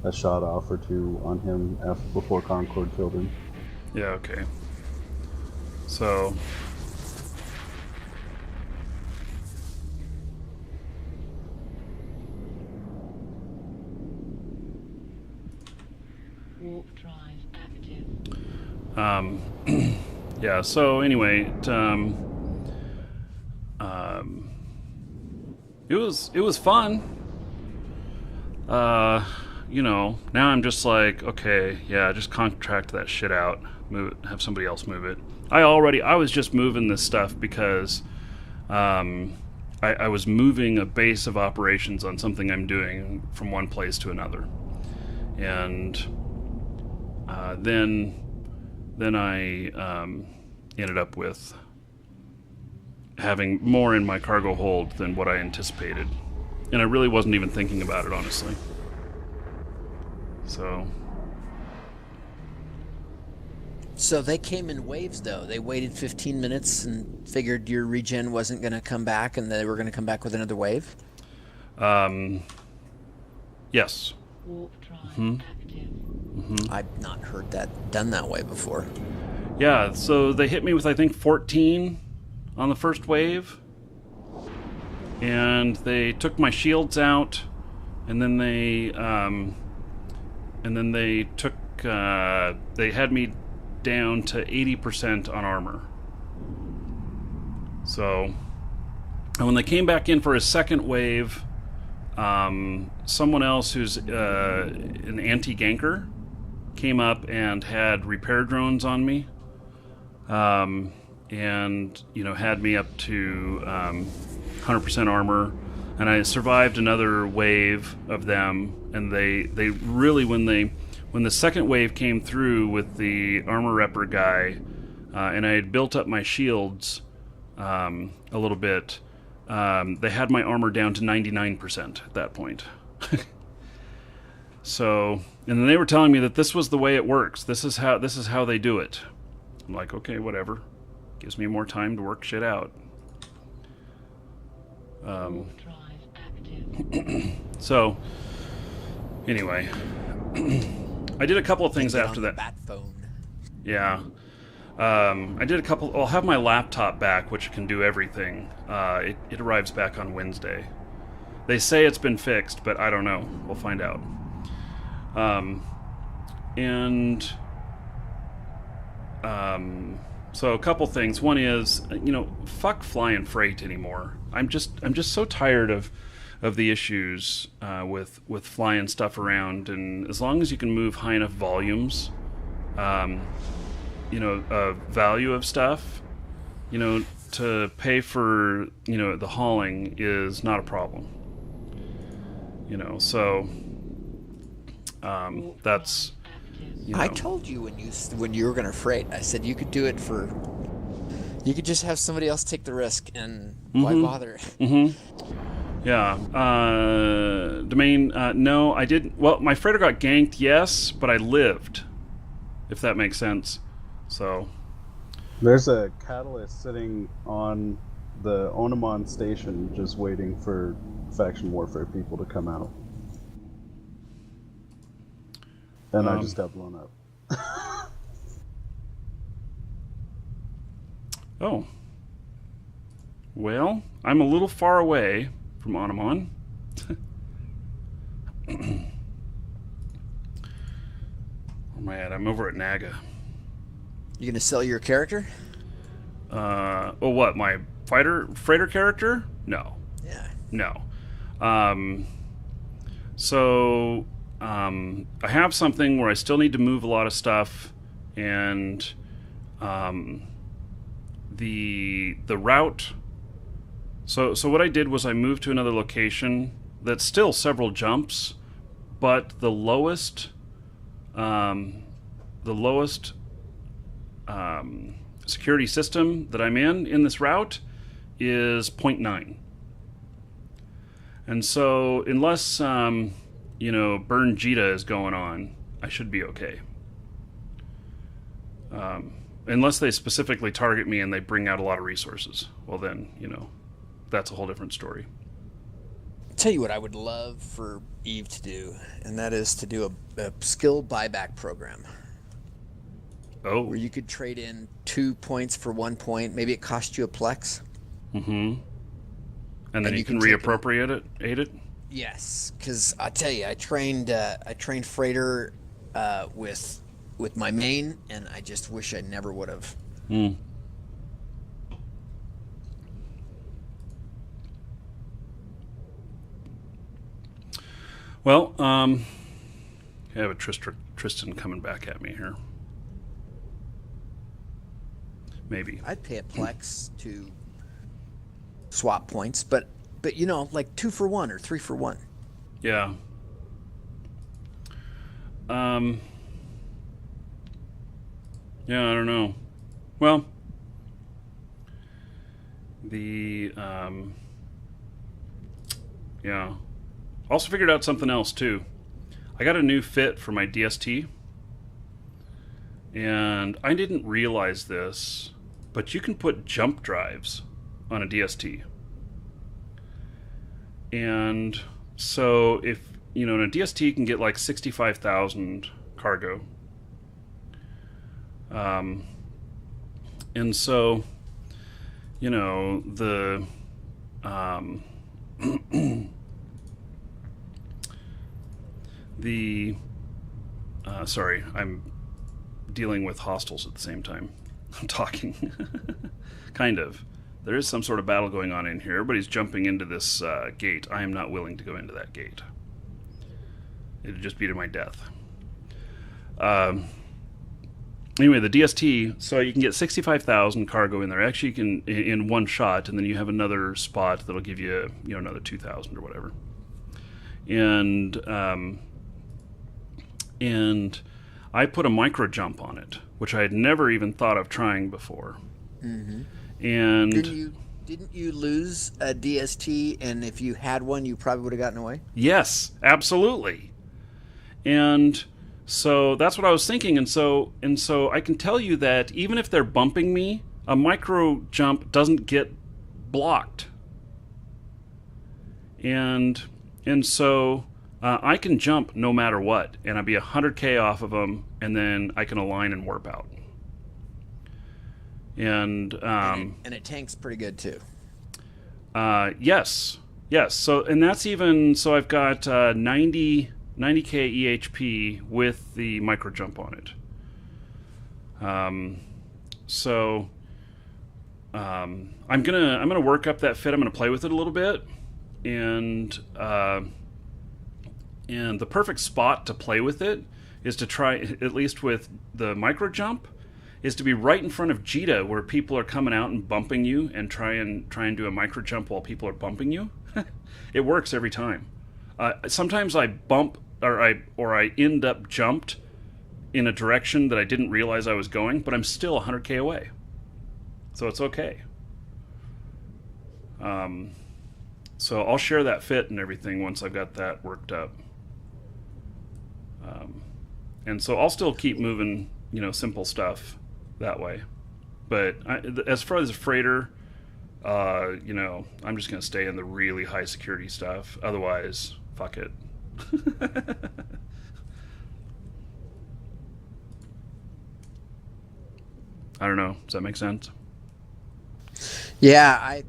a shot off or two on him before Concord killed him. Yeah, okay. So, Warp drive active. yeah, so anyway, it was fun. Now I'm just like, okay, yeah, just contract that shit out, move it, have somebody else move it. I was just moving this stuff because I was moving a base of operations on something I'm doing from one place to another, and then I ended up with having more in my cargo hold than what I anticipated, and I really wasn't even thinking about it, honestly. So they came in waves, though. They waited 15 minutes and figured your regen wasn't going to come back, and they were going to come back with another wave? Yes. Warp drive active. I've not heard that done that way before. Yeah, so they hit me with, I think, 14 on the first wave, and they took my shields out, and then they and then they took they had me down to 80% on armor. So, and when they came back in for a second wave, someone else who's an anti-ganker came up and had repair drones on me, and had me up to 100% armor, and I survived another wave of them. And they really, when the second wave came through with the armor repper guy, and I had built up my shields a little bit, they had my armor down to 99% at that point. So, and then they were telling me that this was the way it works. This is how they do it. I'm like, okay, whatever. Gives me more time to work shit out. Warp drive active. So, anyway, I did a couple of things Get after on the that. bat phone. Yeah. I did a couple. I'll have my laptop back, which can do everything. It arrives back on Wednesday. They say it's been fixed, but I don't know. We'll find out. So a couple things. One is, fuck flying freight anymore. I'm just so tired of the issues with flying stuff around. And as long as you can move high enough volumes, value of stuff, to pay for, the hauling is not a problem. So that's, I told you when you were going to freight, I said you could do it for. You could just have somebody else take the risk, and why bother? Yeah. Domain, no, I didn't. Well, my freighter got ganked, yes, but I lived, if that makes sense. So. There's a catalyst sitting on the Onamon station just waiting for faction warfare people to come out. And I just got blown up. Oh. Well, I'm a little far away from Onamon. Where am I at? I'm over at Naga. You gonna sell your character? What? My freighter character? No. Yeah. No. I have something where I still need to move a lot of stuff, and the route. So what I did was I moved to another location that's still several jumps, but the lowest security system that I'm in this route is 0.9. And so unless Burn Jita is going on, I should be okay. Unless they specifically target me and they bring out a lot of resources. Well then, that's a whole different story. I'll tell you what I would love for Eve to do, and that is to do a skill buyback program. Oh. Where you could trade in 2 points for 1 point. Maybe it cost you a plex. Mm-hmm. And then you can take reappropriate it? Yes, because I tell you, I trained freighter with my main, and I just wish I never would have. Well, I have a Tristan coming back at me here. Maybe. I'd pay a plex to swap points, but like 2 for 1 or 3 for 1. Yeah. Yeah, I don't know. Well, yeah. Also figured out something else too. I got a new fit for my DST, and I didn't realize this, but you can put jump drives on a DST. And so if, in a DST you can get like 65,000 cargo. And so, the Sorry, I'm dealing with hostiles at the same time. I'm talking. Kind of. There is some sort of battle going on in here. Everybody's jumping into this gate. I am not willing to go into that gate. It would just be to my death. Anyway, the DST, so you can get 65,000 cargo in there. Actually, you can in one shot, and then you have another spot that'll give you, another 2,000 or whatever. And I put a micro jump on it, which I had never even thought of trying before. Mm-hmm. And didn't you lose a DST? And if you had one, you probably would have gotten away. yes, absolutely. And so that's what I was thinking. And so I can tell you that even if they're bumping me, a micro jump doesn't get blocked. And so I can jump no matter what, and I'd be 100K off of them, and then I can align and warp out. And it tanks pretty good too. Yes. So, and that's even, so I've got 90K EHP with the micro jump on it. I'm gonna work up that fit. I'm gonna play with it a little bit, and the perfect spot to play with it is to try, at least with the micro jump, is to be right in front of Jita, where people are coming out and bumping you, and try and do a micro jump while people are bumping you. It works every time. Sometimes I bump, or I end up jumped in a direction that I didn't realize I was going, but I'm still 100K away, so it's okay. So I'll share that fit and everything once I've got that worked up. And so I'll still keep moving, simple stuff that way. But as far as a freighter, I'm just going to stay in the really high security stuff. Otherwise, fuck it. I don't know. Does that make sense? Yeah,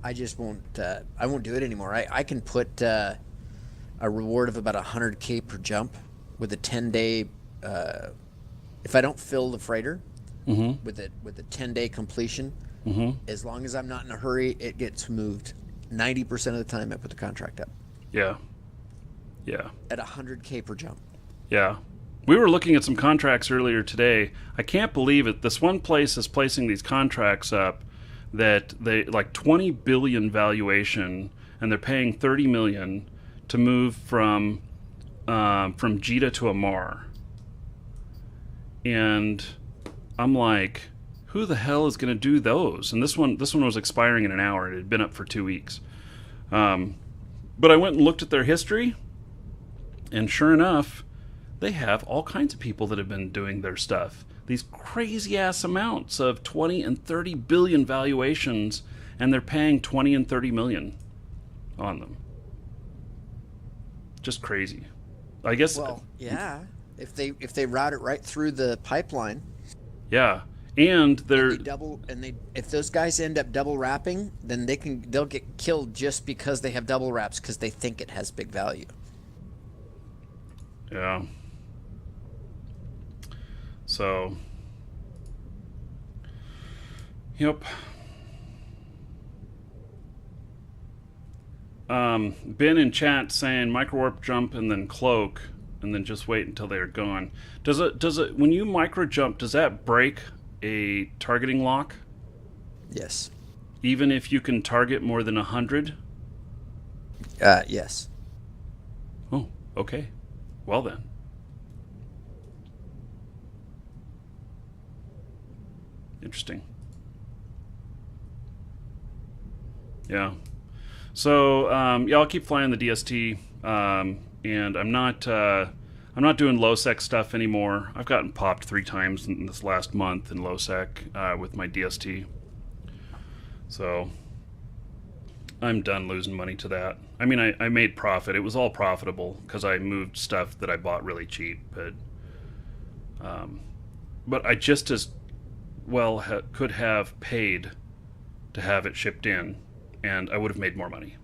I just won't. I won't do it anymore. I can put a reward of about 100K per jump with a 10-day. If I don't fill the freighter with a 10-day completion, as long as I'm not in a hurry, it gets moved 90% of the time. I put the contract up. Yeah. At 100K per jump. Yeah. We were looking at some contracts earlier today. I can't believe it. This one place is placing these contracts up that they like 20 billion valuation, and they're paying 30 million to move from Jita to Amarr. And I'm like, who the hell is going to do those? And this one was expiring in an hour. It had been up for 2 weeks. But I went and looked at their history, and sure enough, they have all kinds of people that have been doing their stuff. These crazy ass amounts of 20 and 30 billion valuations, and they're paying 20 and 30 million on them. Just crazy. I guess. Well, yeah. If they route it right through the pipeline. Yeah, and they're if those guys end up double wrapping, then they'll get killed just because they have double wraps because they think it has big value. Yeah. So. Yep. Ben in chat saying micro warp jump and then cloak, and then just wait until they're gone. Does it when you micro jump, does that break a targeting lock? Yes. Even if you can target more than 100? Yes. Oh, okay. Well then. Interesting. Yeah. So I'll keep flying the DST, and I'm not doing low sec stuff anymore. I've gotten popped 3 times in this last month in low sec with my DST. So I'm done losing money to that. I mean, I made profit. It was all profitable because I moved stuff that I bought really cheap, but I just as well could have paid to have it shipped in, and I would have made more money.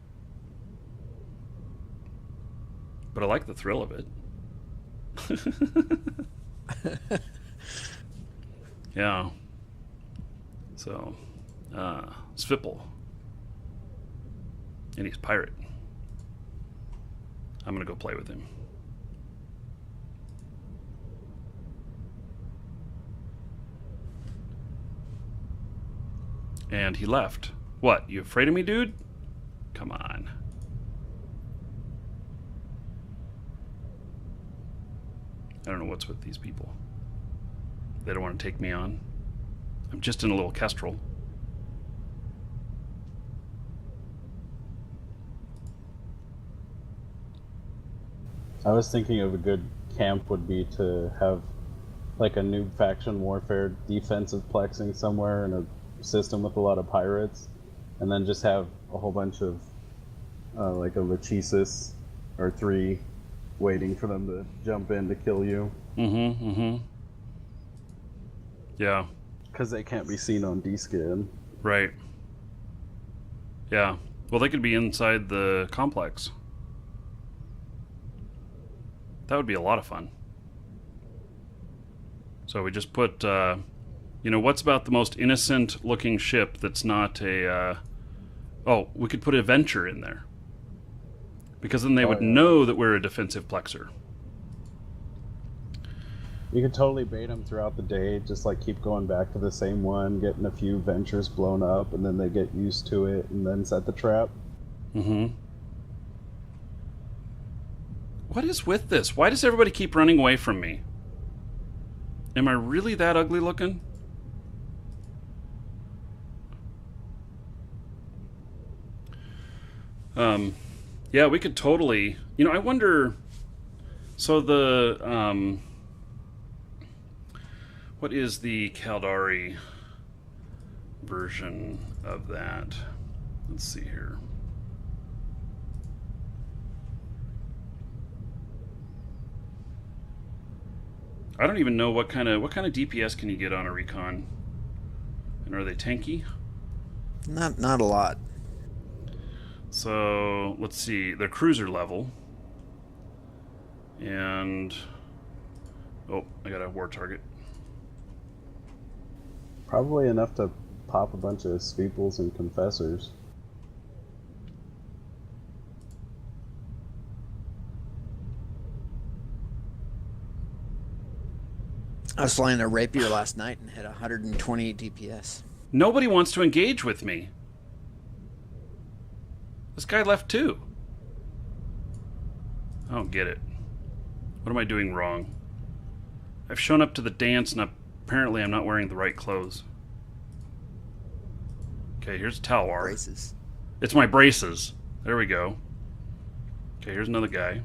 But I like the thrill of it. Yeah. So, Svipple. And he's pirate. I'm going to go play with him. And he left. What? You afraid of me, dude? Come on. I don't know what's with these people. They don't want to take me on. I'm just in a little kestrel. I was thinking of a good camp would be to have like a new faction warfare defensive plexing somewhere in a system with a lot of pirates, and then just have a whole bunch of like a Lachesis or 3 waiting for them to jump in to kill you. Yeah. Because they can't be seen on D-Skin. Right. Yeah. Well, they could be inside the complex. That would be a lot of fun. So we just put, you know, what's about the most innocent looking ship that's not a, oh, we could put a Venture in there. Because then they would know that we're a defensive plexer. You could totally bait them throughout the day, just like keep going back to the same one, getting a few Ventures blown up, and then they get used to it, and then set the trap. What is with this? Why does everybody keep running away from me? Am I really that ugly looking? Yeah, we could totally... You know, I wonder... So the... what is the Caldari version of that? Let's see here. I don't even know what kind of DPS can you get on a recon, and are they tanky? Not a lot. So let's see, they're cruiser level, and oh, I got a war target. Probably enough to pop a bunch of Sweeples and Confessors. I was flying a Rapier last night and hit 120 DPS. Nobody wants to engage with me. This guy left too. I don't get it. What am I doing wrong? I've shown up to the dance and apparently I'm not wearing the right clothes. Okay, here's Talwar. Braces. It's my braces. There we go. Okay, here's another guy.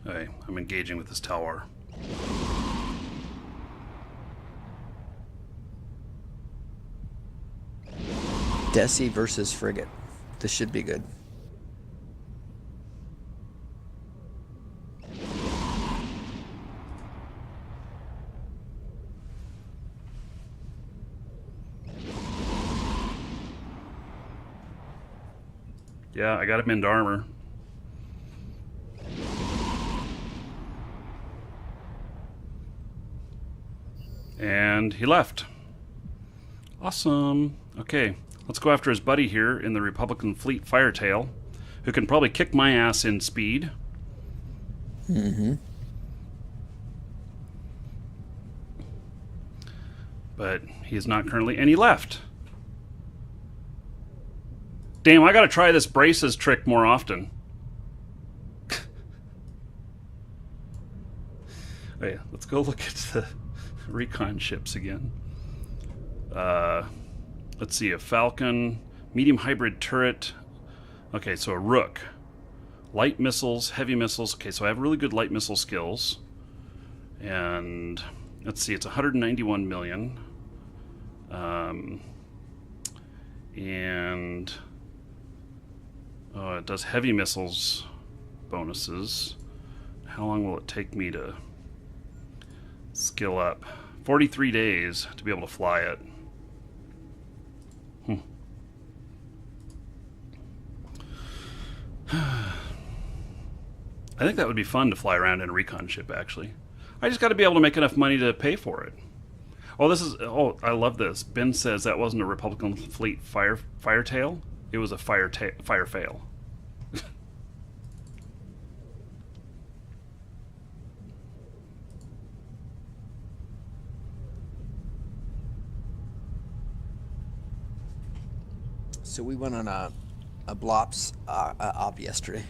Okay, I'm engaging with this Talwar. Desi versus Frigate. This should be good. Yeah, I got him into armor. And he left. Awesome. Okay, let's go after his buddy here in the Republican Fleet Firetail, who can probably kick my ass in speed. But he is not currently, and he left. Damn, I gotta try this braces trick more often. Okay, let's go look at the recon ships again. Let's see, a Falcon, medium hybrid turret. Okay, so a Rook. Light missiles, heavy missiles. Okay, so I have really good light missile skills. And let's see, it's 191 million. And it does heavy missiles bonuses. How long will it take me to skill up? 43 days to be able to fly it. I think that would be fun to fly around in a recon ship, actually. I just got to be able to make enough money to pay for it. Oh, this is... Oh, I love this. Ben says that wasn't a Republican fleet fire tail. It was a fire fail. So we went on a Blops op yesterday.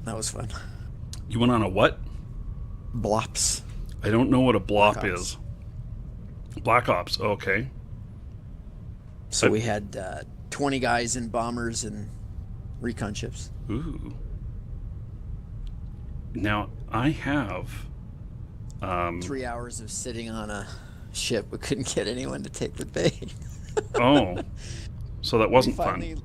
That was fun. You went on a what? Blops. I don't know what a blop Black Ops. is. Black Ops, okay. So we had 20 guys in bombers and recon ships. Ooh. Now, I have... 3 hours of sitting on a ship. We couldn't get anyone to take the bait. Oh. So that wasn't fun.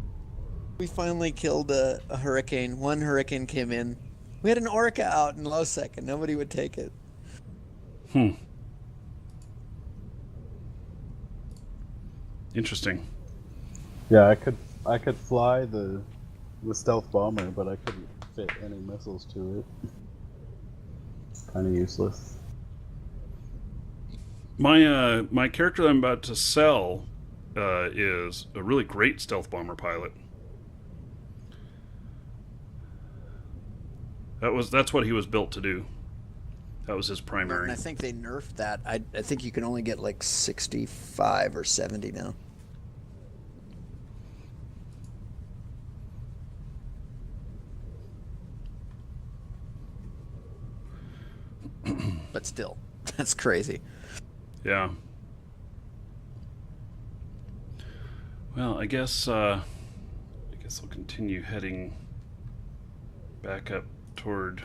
We finally killed a hurricane. One hurricane came in. We had an orca out in low sec and nobody would take it. Interesting. Yeah, I could fly the stealth bomber, but I couldn't fit any missiles to it. Kind of useless. My character that I'm about to sell is a really great stealth bomber pilot. That's what he was built to do. That was his primary. And I think they nerfed that. I think you can only get like 65 or 70 now. But still, that's crazy. Yeah. Well, I guess I'll continue heading back up toward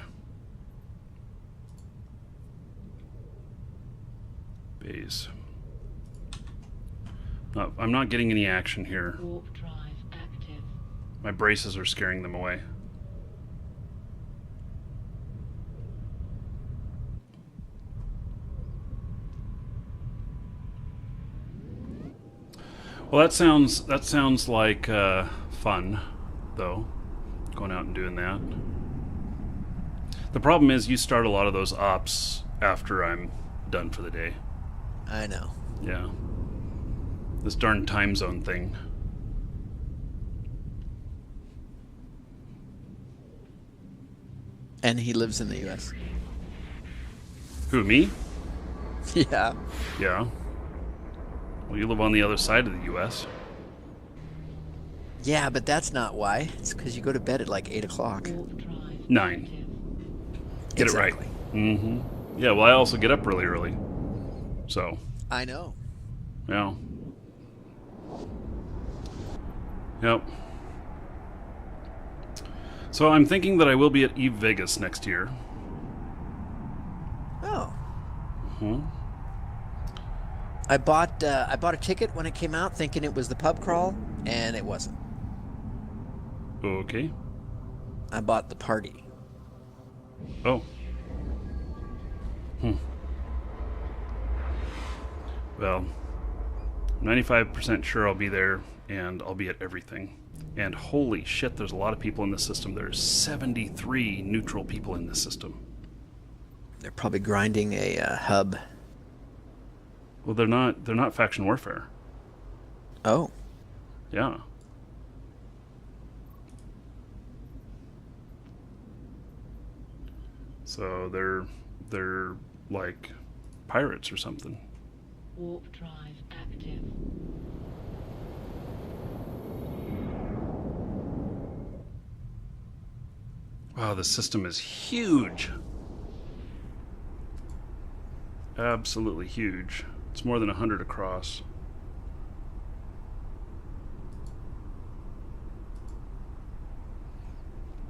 base. I'm not getting any action here. Warp drive active. My braces are scaring them away. Well, that sounds like fun, though, going out and doing that. The problem is you start a lot of those ops after I'm done for the day. I know. Yeah. This darn time zone thing. And he lives in the U.S. Who, me? Yeah. Yeah. Well, you live on the other side of the U.S. Yeah, but that's not why. It's because you go to bed at like 8 o'clock. Warp drive 9. active. Get it right. Mm-hmm. Yeah, well, I also get up really early. So, I know. yeah. Yep. So I'm thinking that I will be at Eve Vegas next year. Oh. Hmm. I bought a ticket when it came out, thinking it was the pub crawl, and it wasn't. Okay. I bought the party. Oh. Well, I'm 95% sure I'll be there, and I'll be at everything. And holy shit, there's a lot of people in this system. There's 73 neutral people in this system. They're probably grinding a hub. Well, they're not faction warfare. Oh. Yeah. So they're like pirates or something. Warp drive active. Wow, the system is huge. Absolutely huge. It's more than 100 across.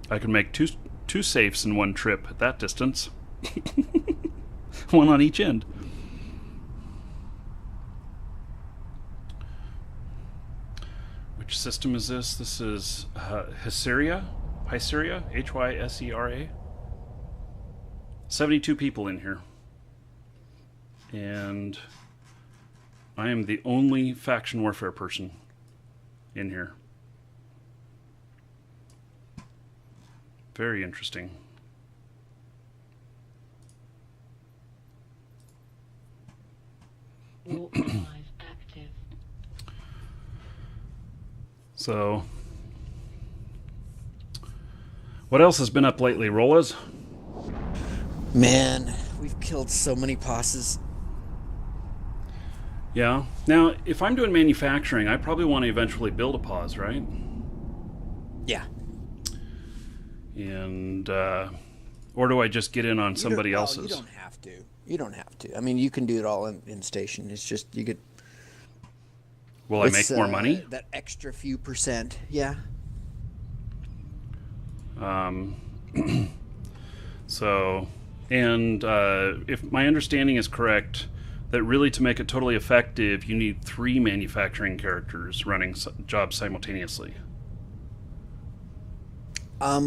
I can make two safes in one trip at that distance. One on each end. Which system is this? This is Hysera? Hysera? Hysera? 72 people in here. And I am the only faction warfare person in here. Very interesting. Warp drive active. So, what else has been up lately, Rolas? Man, we've killed so many posses. Yeah. Now, if I'm doing manufacturing, I probably want to eventually build a pause, right? Yeah. And or do I just get in on somebody Well, else's? you don't have to. You don't have to. I mean, you can do it all in station. It's just you get. Will I make more money? That extra few percent, yeah. So, and if my understanding is correct, that really to make it totally effective, you need 3 manufacturing characters running jobs simultaneously. I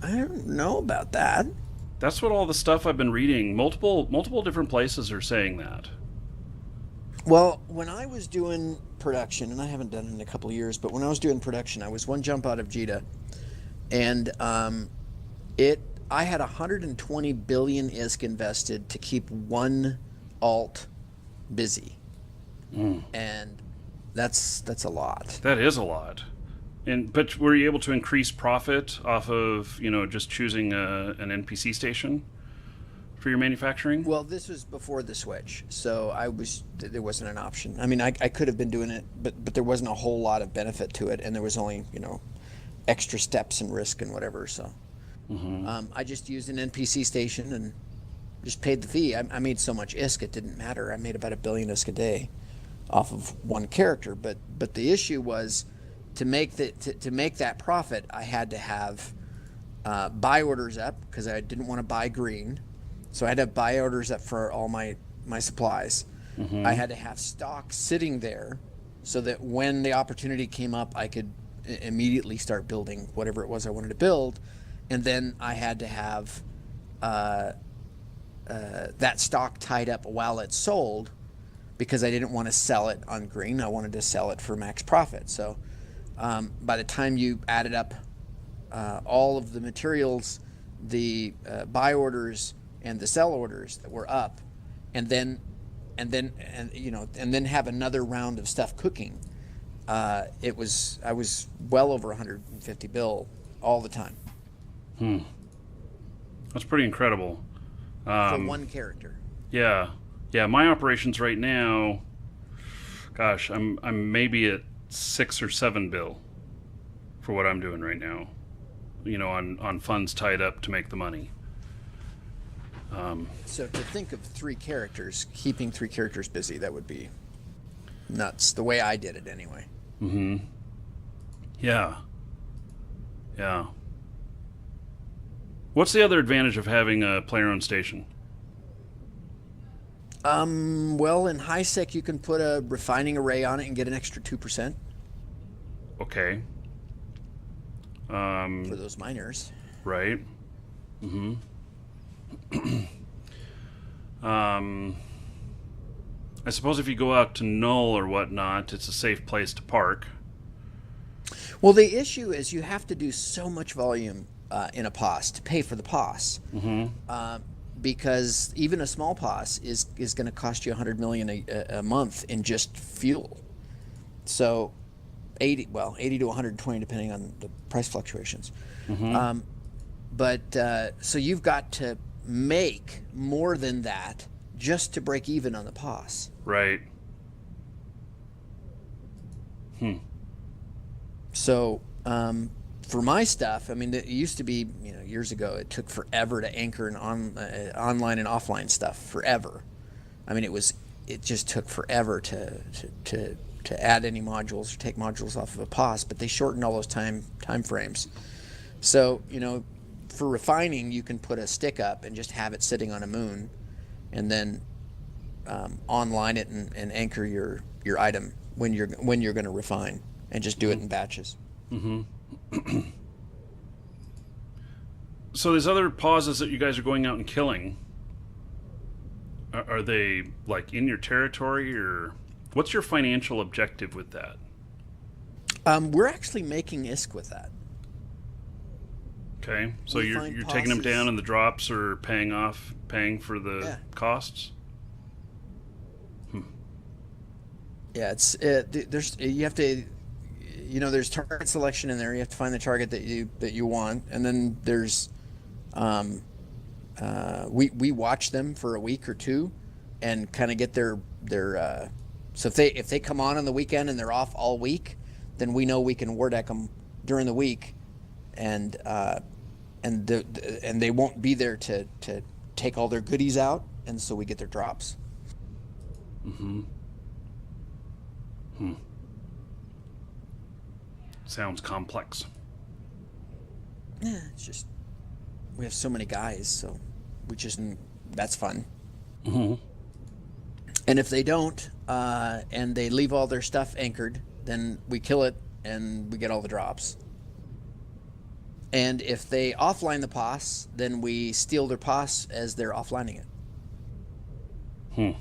don't know about that. That's what all the stuff I've been reading. Multiple different places are saying that. Well, when I was doing production, and I haven't done it in a couple of years, but when I was doing production, I was one jump out of Jita, and I had 120 billion ISK invested to keep one alt busy, and that's a lot. That is a lot. But were you able to increase profit off of just choosing an NPC station for your manufacturing? Well, this was before the switch, so there wasn't an option. I mean, I could have been doing it, but there wasn't a whole lot of benefit to it, and there was only extra steps and risk and whatever. So I just used an NPC station and just paid the fee. I made so much ISK it didn't matter. I made about 1 billion ISK a day off of one character, but the issue was to make that profit, I had to have buy orders up because I didn't want to buy green. So I had to have buy orders up for all my supplies. I had to have stock sitting there so that when the opportunity came up, I could immediately start building whatever it was I wanted to build. And then I had to have that stock tied up while it sold because I didn't want to sell it on green. I wanted to sell it for max profit. So by the time you added up all of the materials, the buy orders and the sell orders that were up, and then have another round of stuff cooking, I was well over 150 bill all the time. That's pretty incredible. For one character. Yeah. My operations right now, gosh, I'm maybe at 6 or 7 bill for what I'm doing right now. On funds tied up to make the money. So to think of 3 characters, keeping 3 characters busy, that would be nuts. The way I did it, anyway. Yeah. What's the other advantage of having a player-owned station? Well, in high sec, you can put a refining array on it and get an extra 2%. Okay. For those miners. Right. I suppose if you go out to null or whatnot, it's a safe place to park. Well, the issue is you have to do so much volume in a POS to pay for the POS. Because even a small POS is going to cost you 100 million a month in just fuel. So 80 to 120 depending on the price fluctuations. So you've got to make more than that just to break even on the POS. Right. So for my stuff, I mean, it used to be, years ago, it took forever to anchor online and offline stuff, forever. I mean, it just took forever to add any modules or take modules off of a POS, but they shortened all those time frames. So, for refining, you can put a stick up and just have it sitting on a moon, and then online it and anchor your item when you're going to refine, and just do it in batches. So these other pauses that you guys are going out and killing, Are they like in your territory, or what's your financial objective with that? We're actually making ISK with that. Okay, so We you're find taking them posses- down, and the drops are paying for the Yeah. costs. Yeah, there's you have to, there's target selection in there. You have to find the target that you want, and then there's, we watch them for a week or two, and kind of get their so if they come on the weekend and they're off all week, then we know we can war deck them during the week, and they won't be there to take all their goodies out, and so we get their drops. Sounds complex. Yeah, it's just we have so many guys, so that's fun. And if they don't, and they leave all their stuff anchored, then we kill it and we get all the drops. And if they offline the POS, then we steal their POS as they're offlining it.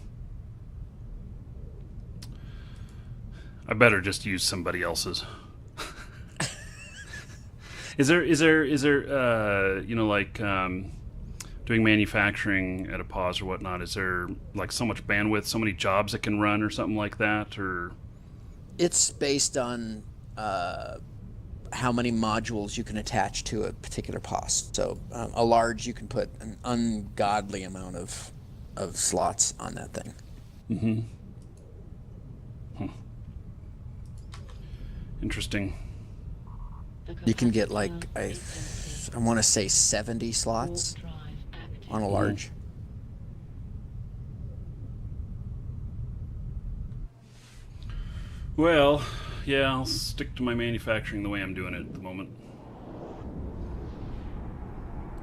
I better just use somebody else's. Is there doing manufacturing at a pause or whatnot? Is there like so much bandwidth, so many jobs it can run, or something like that, or? It's based on how many modules you can attach to a particular POS. So a large, you can put an ungodly amount of slots on that thing. Interesting. You can get like I want to say 70 slots on a large. Well, yeah, I'll stick to my manufacturing the way I'm doing it at the moment.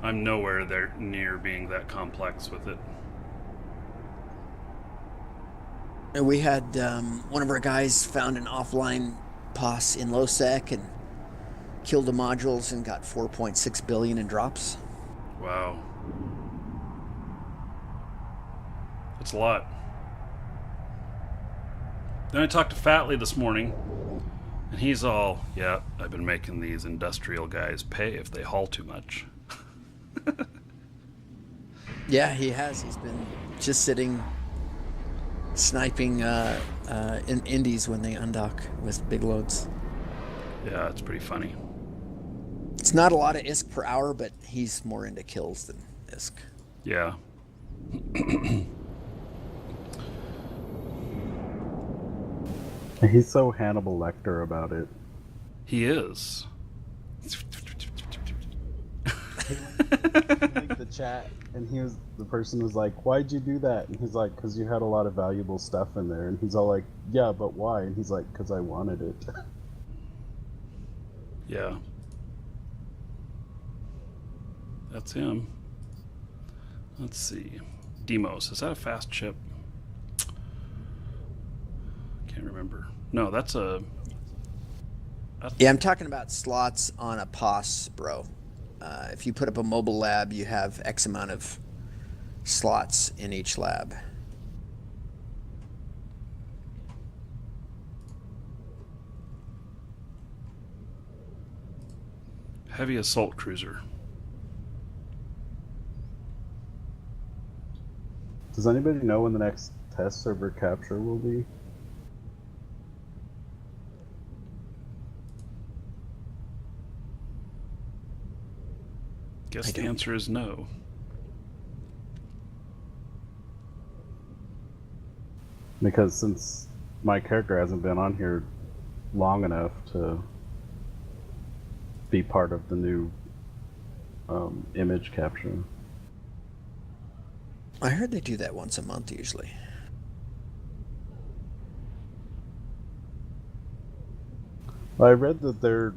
I'm nowhere there near being that complex with it. And we had one of our guys found an offline POS in low sec and killed the modules and got 4.6 billion in drops. Wow. That's a lot. Then I talked to Fatley this morning, and he's all, yeah, I've been making these industrial guys pay if they haul too much. Yeah, he has. He's been just sitting, sniping in indies when they undock with big loads. Yeah, it's pretty funny. It's not a lot of ISK per hour, but he's more into kills than ISK. Yeah. He's so Hannibal Lecter about it. He is. Like the chat, and the person was like, "Why'd you do that?" And he's like, "Because you had a lot of valuable stuff in there." And he's all like, "Yeah, but why?" And he's like, "Because I wanted it." Yeah. That's him. Let's see. Demos. Is that a fast chip? Can't remember. No, that's a... Yeah, I'm talking about slots on a POS, bro. If you put up a mobile lab, you have X amount of slots in each lab. Heavy assault cruiser. Does anybody know when the next test server capture will be? Guess the answer is no. Because since my character hasn't been on here long enough to be part of the new image capture. I heard they do that once a month usually. Well, I read that they're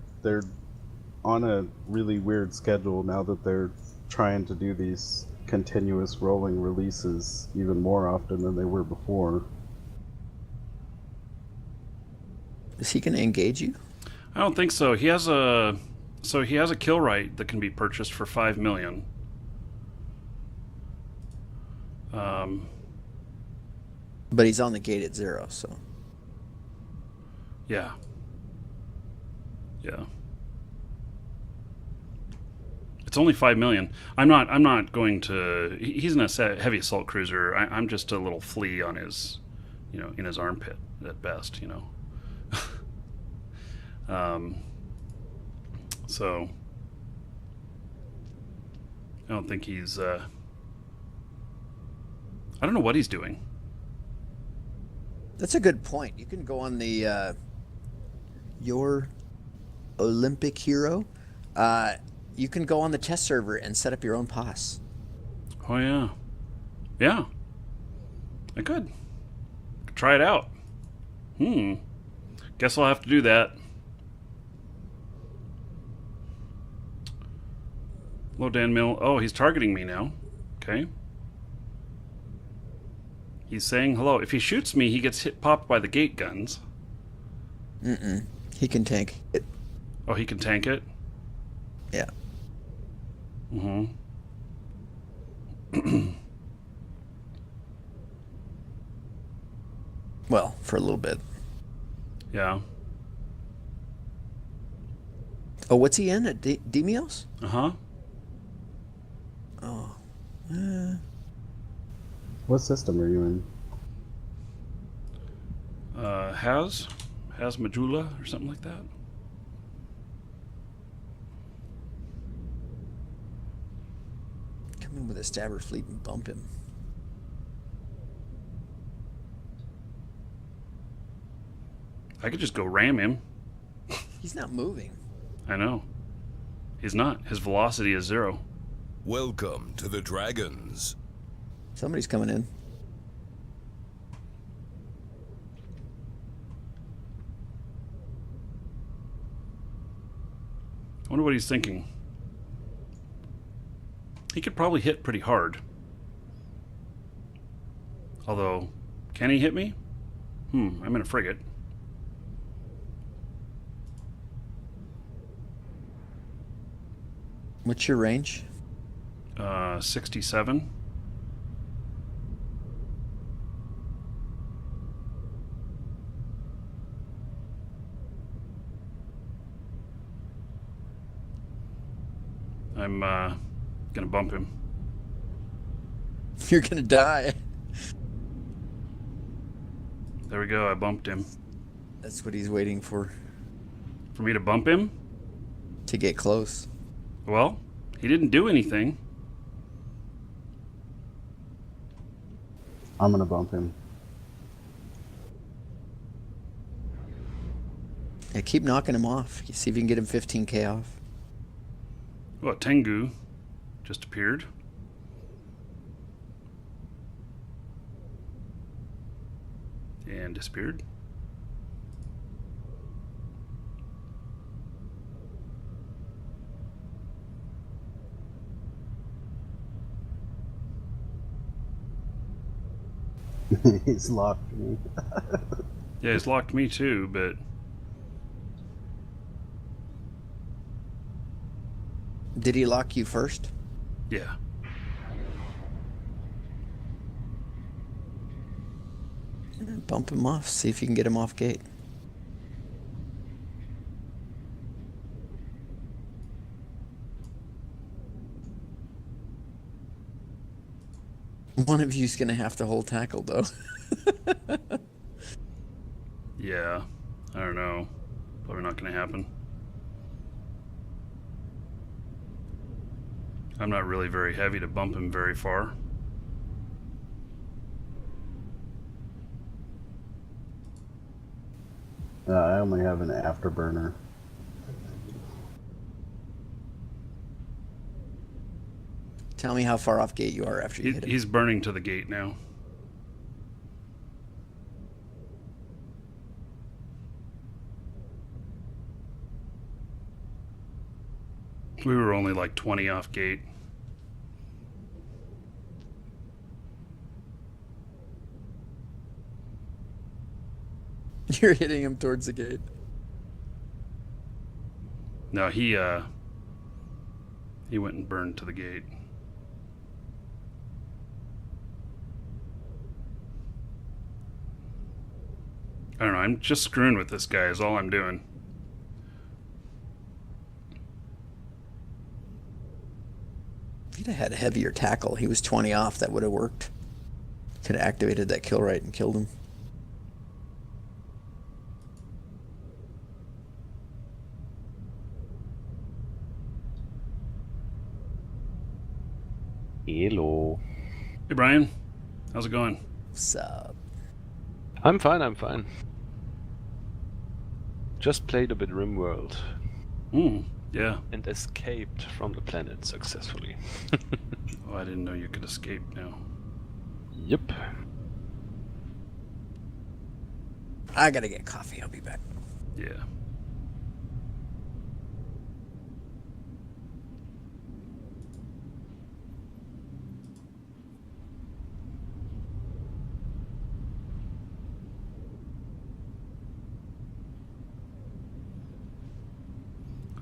on a really weird schedule now that they're trying to do these continuous rolling releases even more often than they were before. Is he going to engage you? I don't think so. He has a kill right that can be purchased for 5 million. But he's on the gate at 0, so. Yeah. Yeah. It's only 5 million. I'm not going to. He's a heavy assault cruiser. I'm just a little flea on his, in his armpit at best. So I don't think he's. I don't know what he's doing. That's a good point. You can go on the your Olympic hero. You can go on the test server and set up your own POS. Oh yeah, yeah. I could try it out. Guess I'll have to do that. Hello, Dan Mill. Oh, he's targeting me now. Okay. He's saying hello. If he shoots me, he gets popped by the gate guns. He can tank it. Oh, he can tank it? Yeah. Well, for a little bit. Yeah. Oh, what's he in? At Demios? Uh-huh. Oh. What system are you in? Has Majula or something like that. Come in with a stabber fleet and bump him. I could just go ram him. He's not moving. I know. He's not. His velocity is 0. Welcome to the Dragons. Somebody's coming in. I wonder what he's thinking. He could probably hit pretty hard. Although, can he hit me? I'm in a frigate. What's your range? 67. I'm gonna bump him. You're gonna die. There we go, I bumped him. That's what he's waiting for. For me to bump him? To get close. Well, he didn't do anything. I'm gonna bump him. Yeah, keep knocking him off. See if you can get him 15k off. Well, Tengu just appeared. And disappeared. He's locked me. Yeah, he's locked me too, but Did he lock you first? yeah. Bump him off. See if you can get him off gate. One of you's gonna have to hold tackle, though. Yeah. I don't know. Probably not going to happen. I'm not really very heavy to bump him very far. I only have an afterburner. Tell me how far off gate you are after you hit him. He's burning to the gate now. We were only like 20 off gate. You're hitting him towards the gate. No, he went and burned to the gate. I don't know. I'm just screwing with this guy is all I'm doing. If he'd have had a heavier tackle, he was 20 off, that would have worked. Could have activated that kill right and killed him. Hello. Hey, Brian. How's it going? Sup? I'm fine. Just played a bit RimWorld Yeah. and escaped from the planet successfully. Oh, I didn't know you could escape now. Yep. I gotta get coffee. I'll be back. Yeah.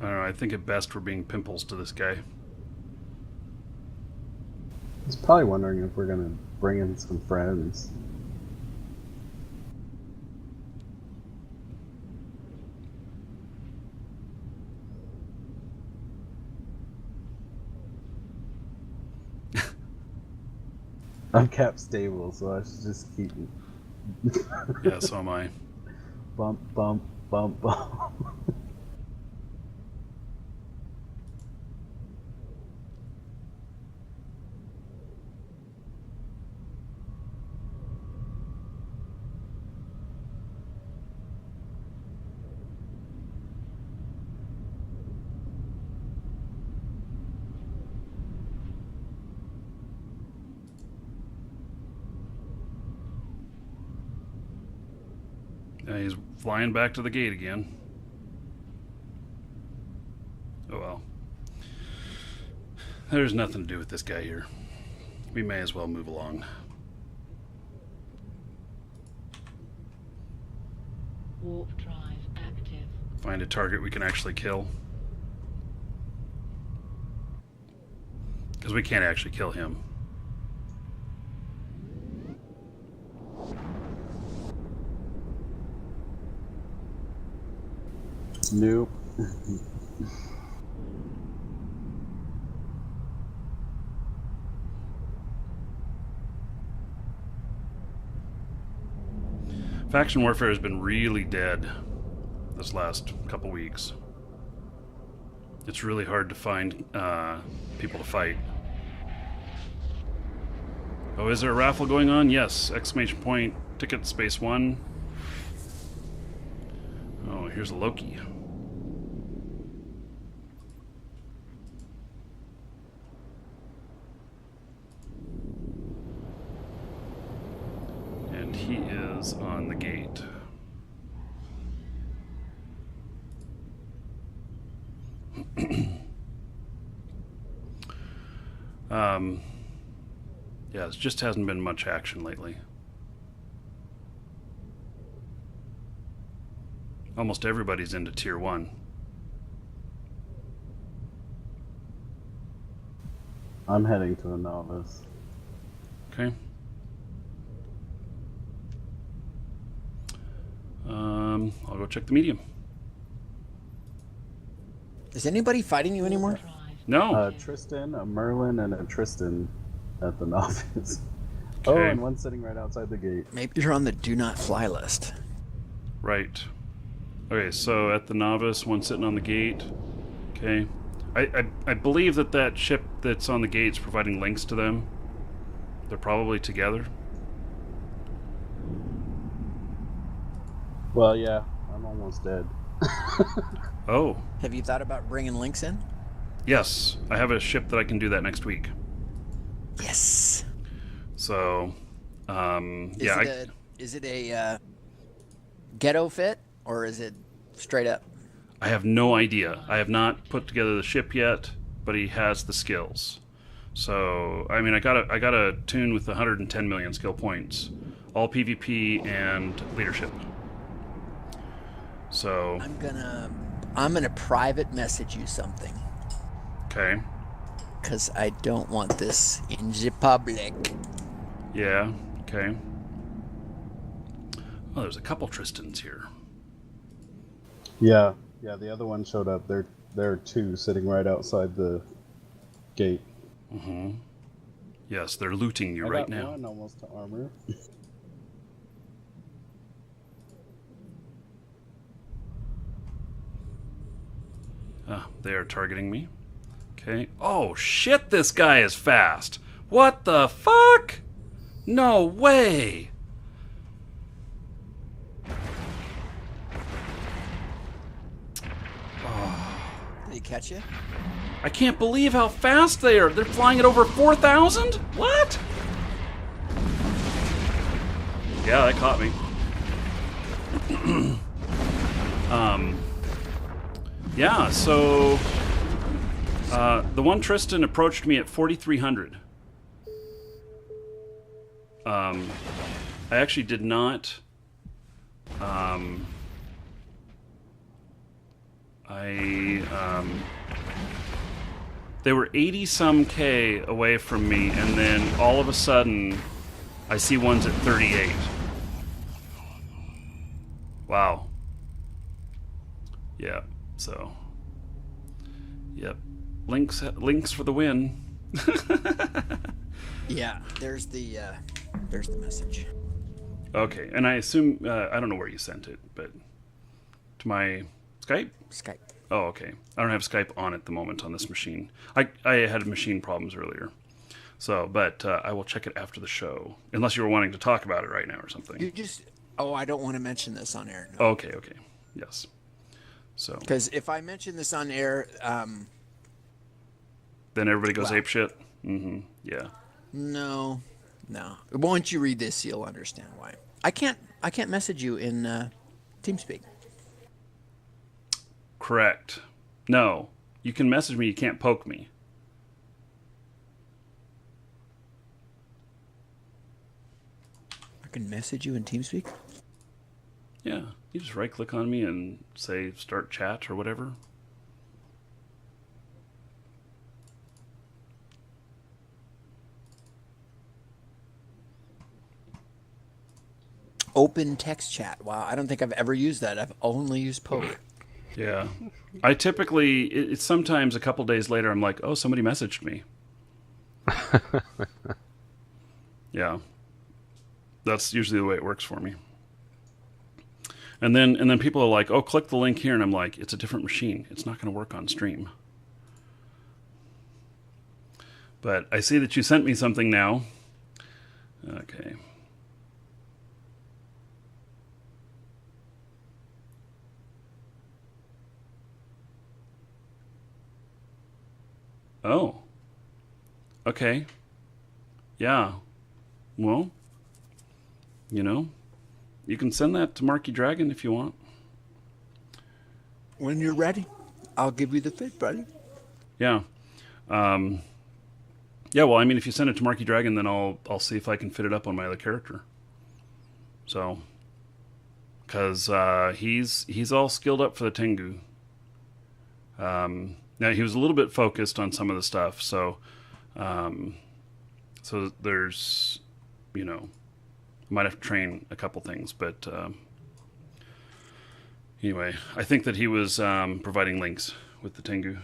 I don't know. I think at best we're being pimples to this guy. He's probably wondering if we're gonna bring in some friends. I'm cap stable, so I should just keep Yeah, so am I. bump, bump, bump, bump. He's flying back to the gate again. Oh well. There's nothing to do with this guy here. We may as well move along. Warp drive active. Find a target we can actually kill. Because we can't actually kill him. Nope. Faction warfare has been really dead this last couple weeks. It's really hard to find people to fight. Oh, is there a raffle going on? Yes! Exclamation point, ticket space 1. Oh, here's a Loki. And he is on the gate. Yeah, it just hasn't been much action lately. Almost everybody's into tier 1. I'm heading to a novice. Okay. I'll go check the medium. Is anybody fighting you anymore? Drive. No. Tristan, a Merlin, and a Tristan at the novice. Oh, Okay. and one sitting right outside the gate. Maybe you're on the do not fly list. Right. Okay, so at the novice, one sitting on the gate. Okay. I believe that ship that's on the gate's providing links to them. They're probably together. Well, yeah, I'm almost dead. Oh, Have you thought about bringing links in? yes. I have a ship that I can do that next week. Yes. So, Is it a ghetto fit or is it straight up? I have no idea. I have not put together the ship yet, but he has the skills. So, I mean, I got a tune with 110 million skill points, all PvP and leadership. So, I'm gonna private message you something okay, because I don't want this in the public. yeah, okay. Oh, there's a couple Tristans here. Yeah, the other one showed up. There are two sitting right outside the gate. Mm-hmm. Yes, they're looting you I right got now. one almost to armor. They are targeting me. Okay. Oh, shit, this guy is fast. What the fuck? No way. Did he catch you? I can't believe how fast they are. They're flying at over 4,000? What? Yeah, that caught me. Yeah, so the one Tristan approached me at 4,300. I actually did not. They were 80 some K away from me, and then all of a sudden, I see ones at 38. Wow. Yeah. So. Yep. Links for the win. Yeah. There's the message. Okay, and I assume I don't know where you sent it, but to my Skype. Skype. Oh, okay. I don't have Skype on at the moment on this machine. I had machine problems earlier, so but I will check it after the show. Unless you were wanting to talk about it right now or something. You just. Oh, I don't want to mention this on air. No. Okay. Yes. So. Because if I mention this on air, then everybody goes apeshit. Mm-hmm. Yeah. No. Once you read this, you'll understand why. I can't message you in TeamSpeak. Correct. No, you can message me. You can't poke me. I can message you in TeamSpeak? Yeah, you just right-click on me and say start chat or whatever. Open text chat. Wow, I don't think I've ever used that. I've only used poke. Yeah. I typically, it's sometimes a couple days later, I'm like, oh, somebody messaged me. Yeah. That's usually the way it works for me. And then people are like, oh, click the link here. And I'm like, it's a different machine. It's not going to work on stream. But I see that you sent me something now. Okay. Oh. Okay. Yeah. Well, you can send that to Markee Dragon if you want. When you're ready, I'll give you the fit, buddy. Yeah. Yeah, well, I mean, if you send it to Markee Dragon, then I'll see if I can fit it up on my other character. So, because he's all skilled up for the Tengu. Now he was a little bit focused on some of the stuff, so there's, I might have to train a couple things, but anyway, I think that he was providing links with the Tengu.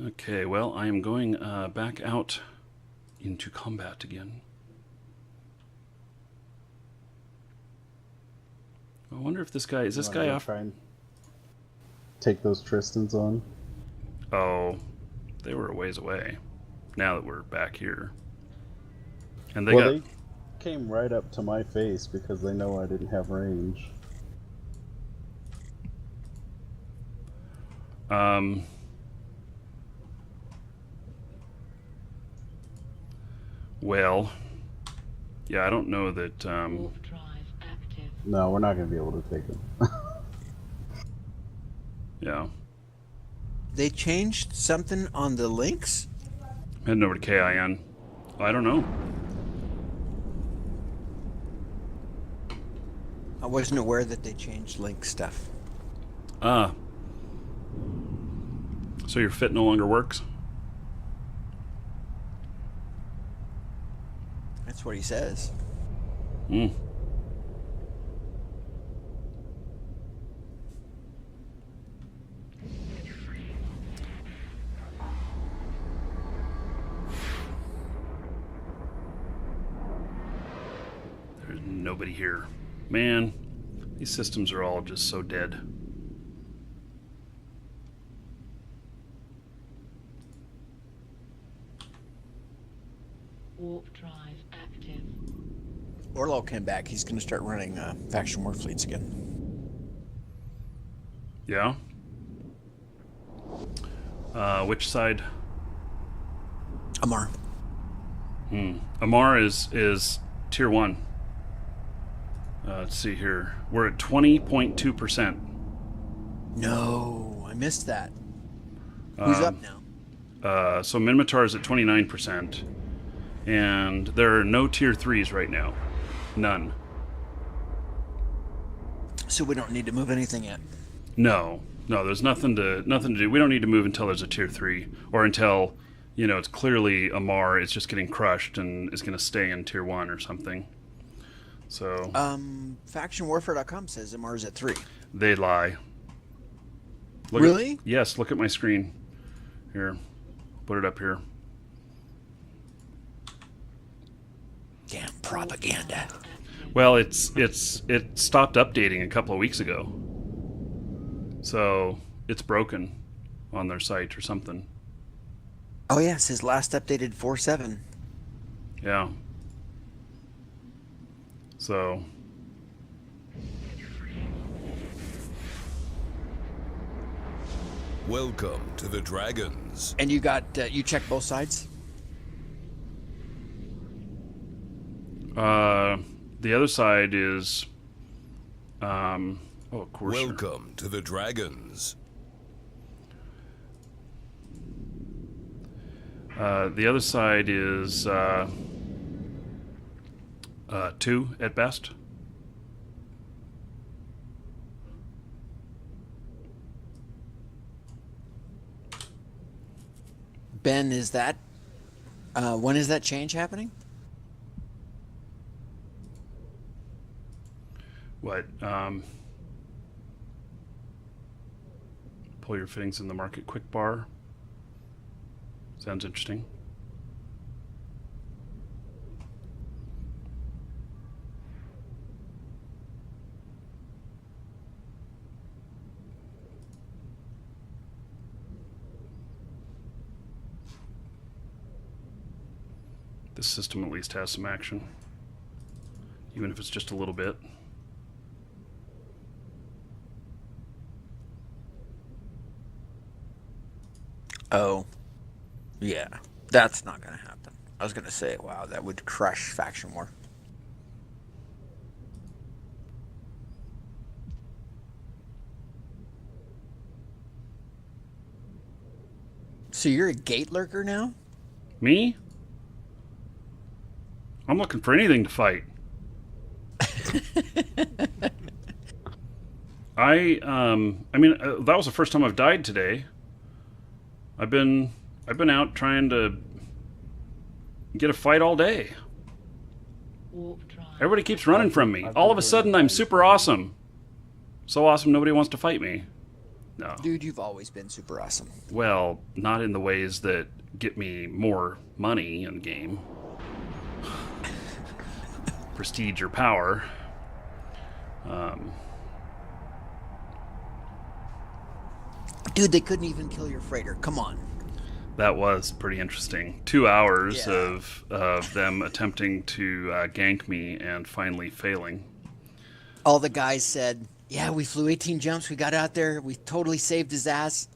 Okay, well, I am going back out into combat again. I wonder if this guy is this guy off. Try and take those Tristans on. Oh, they were a ways away. Now that we're back here, and They came right up to my face because they know I didn't have range. Well, yeah, I don't know that. Warp drive active. No, we're not going to be able to take them. Yeah, They changed something on the links? heading over to KIN. I don't know. I wasn't aware that they changed link stuff. So your fit no longer works? That's what he says. Mm. There's nobody here. Man, these systems are all just so dead. Warp drive active. Orlo came back. He's going to start running faction war fleets again. Yeah? Which side? Amarr. Amarr is tier 1. Let's see here. We're at 20.2%. No, I missed that. Who's up now? So Minmatar is at 29%. And there are no tier 3s right now. None. So we don't need to move anything yet. No, there's nothing to do. We don't need to move until there's a tier 3, or until, it's clearly Amarr is just getting crushed and is going to stay in tier 1 or something. So factionwarfare.com says Amarr's at 3. they lie. Really? Yes, look at my screen. Here. Put it up here. Damn propaganda. Well, it stopped updating a couple of weeks ago. So, it's broken on their site or something. Oh yeah, it says last updated 4.7. Yeah. So, Welcome to the Dragons. And you got you checked both sides? the other side is, of course. Welcome to the Dragons. The other side is 2 at best. Ben, is that when is that change happening? What? Pull your fittings in the Markee quick bar. Sounds interesting. This system at least has some action, even if it's just a little bit. Oh, yeah. That's not going to happen. I was going to say, wow, that would crush faction war. So you're a gate lurker now? Me? I'm looking for anything to fight. I mean, that was the first time I've died today. I've been out trying to get a fight all day. Everybody keeps running from me. All of a sudden, I'm super awesome. So awesome, nobody wants to fight me. No. Dude, you've always been super awesome. Well, not in the ways that get me more money in the game. Prestige or power. Dude, they couldn't even kill your freighter. Come on. That was pretty interesting. 2 hours Yeah. of them attempting to gank me and finally failing. All the guys said, yeah, we flew 18 jumps. We got out there. We totally saved his ass.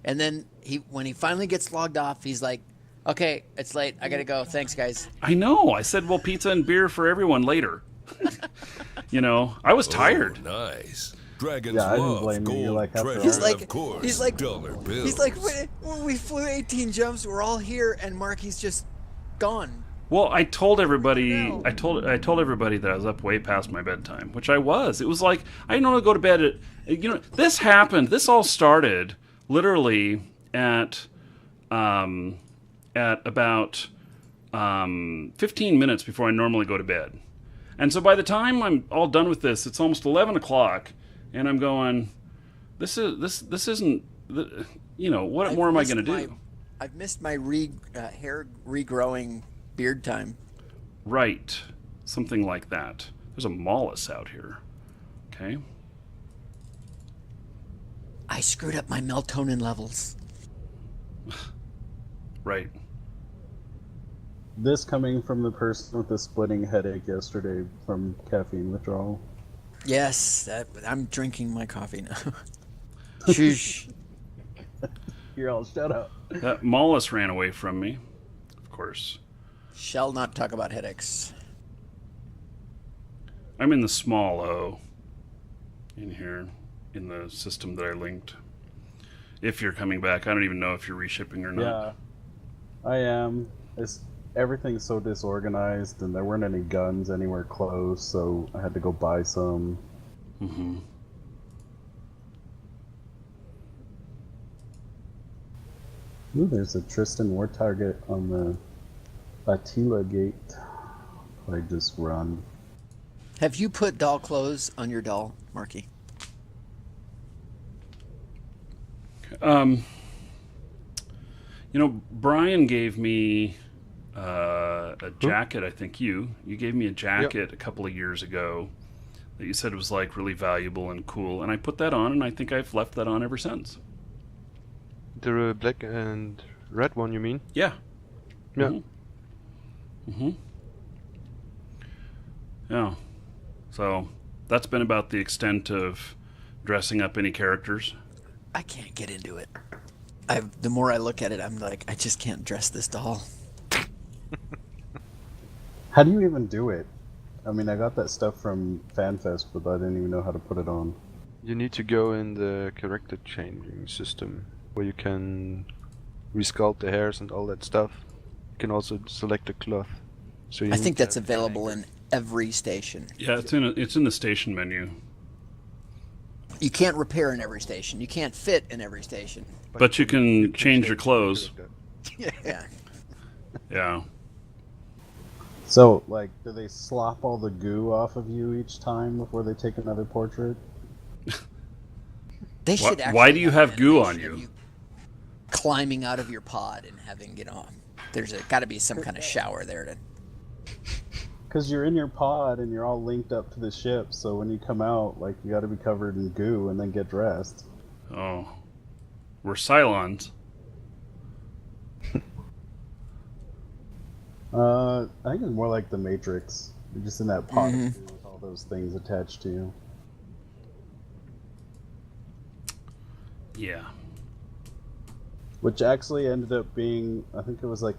And then when he finally gets logged off, he's like, okay, it's late. I got to go. Thanks, guys. I know. I said, well, pizza and beer for everyone later. I was tired. Oh, nice. Dragons Yeah, I didn't love blame you. You're gold, like, after treasure, all- He's like, and of course, he's like, dollar bills. he's like, we flew 18 jumps. We're all here, and Markee's just gone. Well, I told everybody. No. I told everybody that I was up way past my bedtime, which I was. It was like I didn't want to go to bed at. This happened. This all started literally at about 15 minutes before I normally go to bed. And so by the time I'm all done with this, it's almost 11 o'clock, and I'm going, this isn't, what more am I going to do? I've missed my hair regrowing beard time. Right. Something like that. There's a mollusk out here. Okay. I screwed up my melatonin levels. Right. This coming from the person with the splitting headache yesterday from caffeine withdrawal. Yes, I'm drinking my coffee now. Shush. You're all shut up. That mollusk ran away from me, of course. Shall not talk about headaches. I'm in the small O in here, in the system that I linked. If you're coming back, I don't even know if you're reshipping or not. Yeah, I am. Everything's so disorganized, and there weren't any guns anywhere close, so I had to go buy some. Mm-hmm. Ooh, there's a Tristan war target on the Attila gate. I just run. Have you put doll clothes on your doll, Markee? Brian gave me a jacket. I think you gave me a jacket a couple of years ago that you said was like really valuable and cool, and I put that on, and I think I've left that on ever since. The black and red one, you mean? Yeah. Yeah. Mm-hmm. Yeah. So that's been about the extent of dressing up any characters. I can't get into it. The more I look at it, I'm like, I just can't dress this doll. How do you even do it? I mean, I got that stuff from FanFest, but I didn't even know how to put it on. You need to go in the character changing system where you can resculpt the hairs and all that stuff. You can also select a cloth. So I think that's available in every station. Yeah, it's in the station menu. You can't repair in every station. You can't fit in every station. But you can change your clothes. Yeah. Yeah. So, like, do they slop all the goo off of you each time before they take another portrait? They should Why do you have an goo animation on of you? Climbing out of your pod and having, there's got to be some kind of shower there to. Because you're in your pod and you're all linked up to the ship, so when you come out, like, you got to be covered in goo and then get dressed. Oh. We're Cylons. I think it's more like the Matrix. You're just in that pod with all those things attached to you. Yeah. Which actually ended up being, I think it was like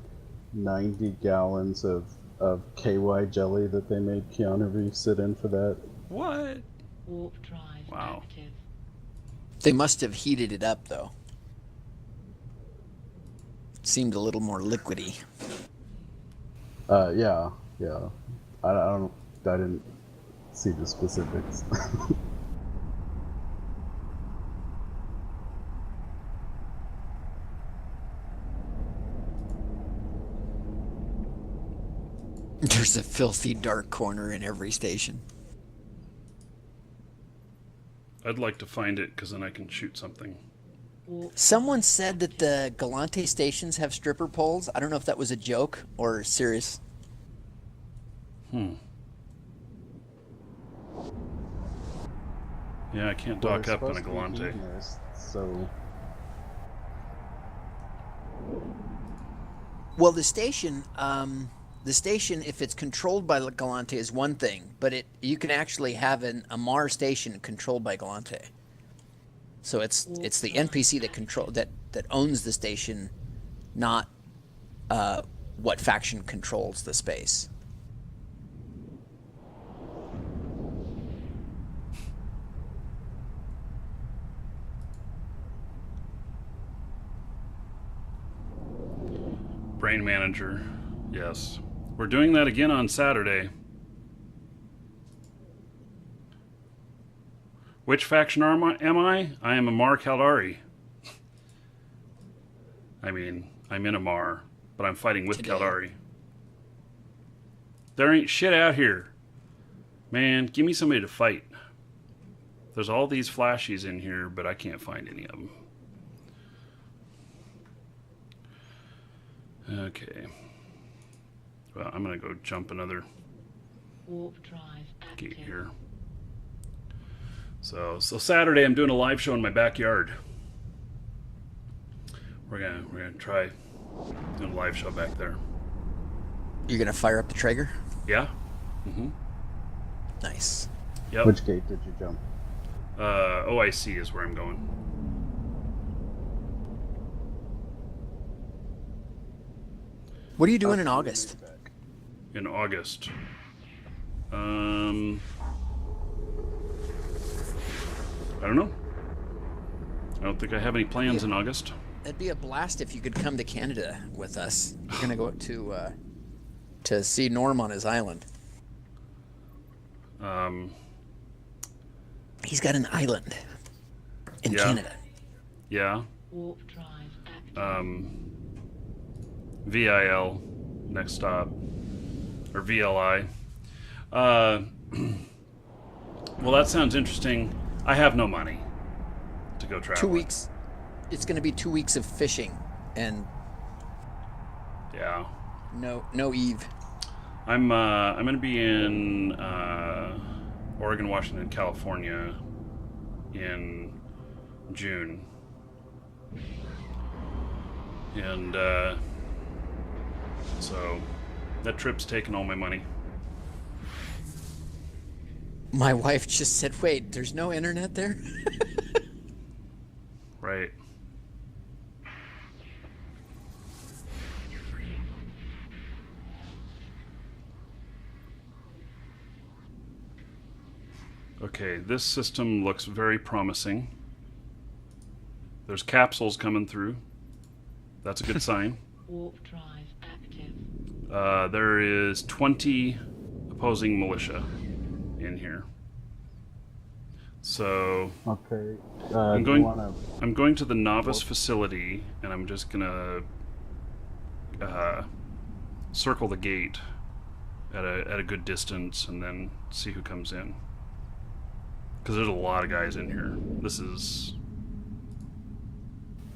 90 gallons of KY jelly that they made Keanu Reeves sit in for that. What? Warp drive Wow. active. They must have heated it up, though. It seemed a little more liquidy. Yeah. I didn't see the specifics. There's a filthy dark corner in every station. I'd like to find it because then I can shoot something. Someone said that the Galante stations have stripper poles. I don't know if that was a joke or serious. Yeah, I can't Well, dock they're up in a supposed to be Galante. hedonists, so Well, the station, if it's controlled by Galante, is one thing, but you can actually have an Amarr station controlled by Galante. So it's the NPC that owns the station, not what faction controls the space. Brain manager. Yes. We're doing that again on Saturday. Which faction am I? I am Amarr Caldari. I mean, I'm in Amarr, but I'm fighting with Today. Caldari. There ain't shit out here. Man, give me somebody to fight. There's all these flashies in here, but I can't find any of them. Okay. Well, I'm going to go jump another Warp drive active. gate here. So Saturday I'm doing a live show in my backyard. We're gonna try doing a live show back there. You're gonna fire up the Traeger? Yeah. Mm-hmm. Nice. Yep. Which gate did you jump? OIC is where I'm going. What are you doing in August? In August. I don't know. I don't think I have any plans in August. It'd be a blast if you could come to Canada with us. We're gonna go to see Norm on his island. He's got an island in Yeah. Canada. Yeah. Warp drive active. VIL, next stop, or VLI. Well, that sounds interesting. I have no money to go travel. 2 weeks. It's gonna be 2 weeks of fishing and Yeah. no Eve. I'm gonna be in Oregon, Washington, California in June, and so that trip's taking all my money. My wife just said, "Wait, there's no internet there?" Right. Okay, this system looks very promising. There's capsules coming through. That's a good sign. Warp drive active. There is 20 opposing militia in here. So Okay. I'm do going. you wanna, I'm going to the novice facility, and I'm just gonna circle the gate at a good distance, and then see who comes in. Because there's a lot of guys in here. This is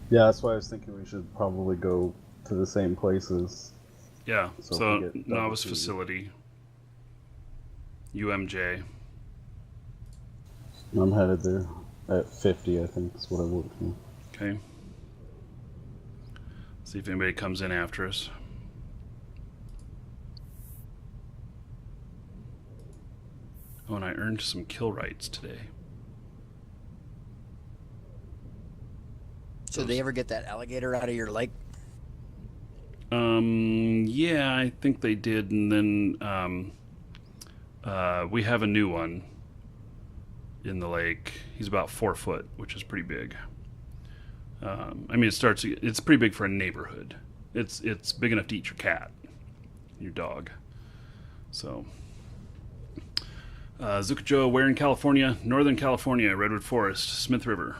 yeah, that's why I was thinking we should probably go to the same places. yeah. So So if we get novice double facility, UMJ. I'm headed there at 50, I think is what I worked for. Okay. See if anybody comes in after us. Oh, and I earned some kill rights today. So they ever get that alligator out of your lake? Yeah, I think they did, and then we have a new one in the lake. He's about 4 foot, which is pretty big. I mean, it's pretty big for a neighborhood. It's big enough to eat your cat, your dog. So, Zuccojo, where in California? Northern California, Redwood Forest, Smith River.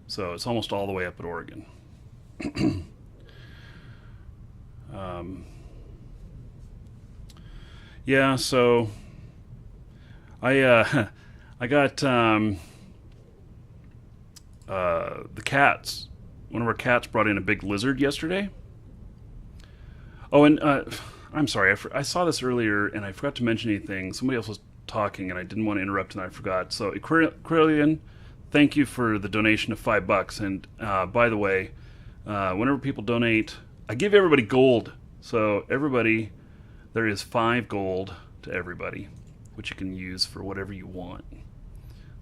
So it's almost all the way up at Oregon. Yeah, so I got the cats. One of our cats brought in a big lizard yesterday. Oh, and I'm sorry, I saw this earlier and I forgot to mention anything. Somebody else was talking and I didn't want to interrupt and I forgot. So, Aquarian, thank you for the donation of $5. And by the way, whenever people donate, I give everybody gold. So everybody, there is 5 gold to everybody, which you can use for whatever you want,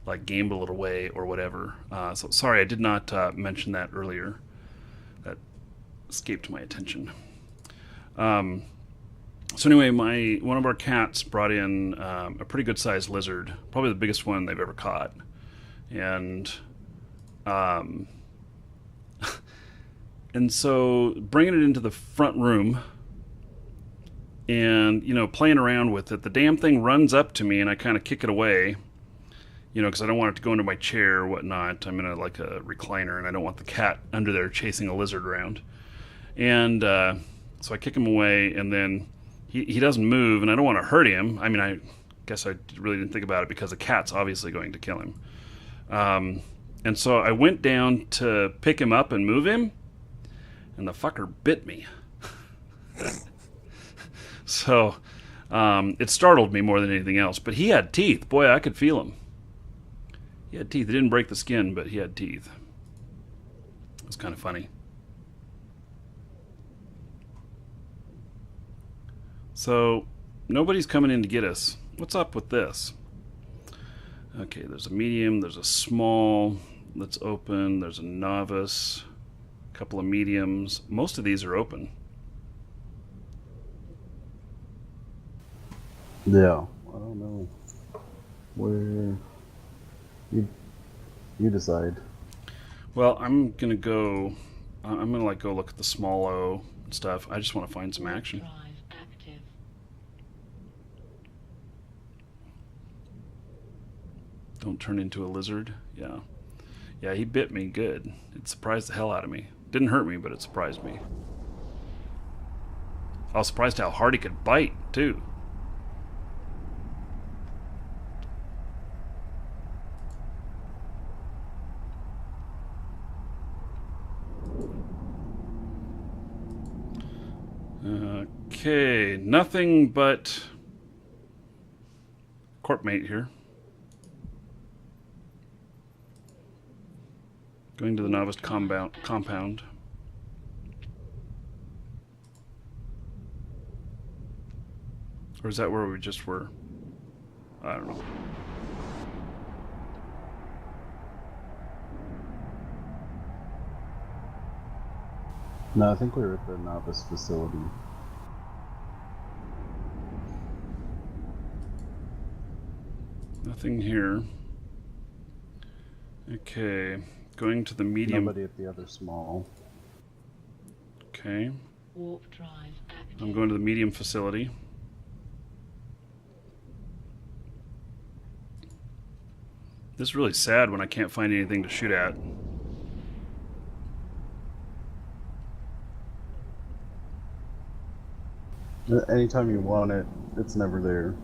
like gamble it away or whatever. So sorry, I did not mention that earlier. That escaped my attention. So anyway, one of our cats brought in a pretty good sized lizard, probably the biggest one they've ever caught, and and so bringing it into the front room and playing around with it, the damn thing runs up to me and I kind of kick it away, because I don't want it to go into my chair or whatnot. I'm in a recliner and I don't want the cat under there chasing a lizard around, and so I kick him away, and then he doesn't move, and I don't want to hurt him. I mean, I guess I really didn't think about it because the cat's obviously going to kill him. And so I went down to pick him up and move him, and the fucker bit me. So it startled me more than anything else. But he had teeth. Boy, I could feel him. He had teeth. It didn't break the skin, but he had teeth. It was kind of funny. So nobody's coming in to get us. What's up with this? Okay, there's a medium, there's a small that's open, there's a novice, a couple of mediums. Most of these are open. Yeah, I don't know where you decide. Well, I'm gonna go. I'm gonna like go look at the small O and stuff. I just want to find some action. Drive active. Don't turn into a lizard. Yeah, yeah. He bit me good. It surprised the hell out of me. Didn't hurt me, but it surprised me. I was surprised how hard he could bite too. Okay, nothing but Corpmate here. Going to the novice compound. Or is that where we just were? I don't know. No, I think we were at the novice facility. Nothing here. Okay, going to the medium. Nobody at the other small. Okay, Warp drive active. I'm going to the medium facility. This is really sad when I can't find anything to shoot at. Anytime you want it, it's never there.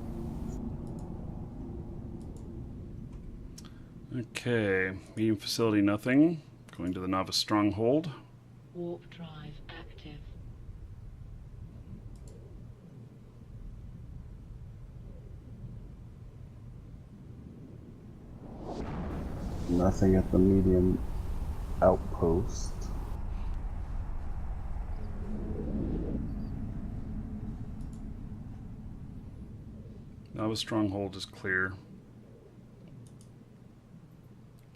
Okay, medium facility, nothing. Going to the novice stronghold. Warp drive active. Nothing at the medium outpost. Novice stronghold is clear.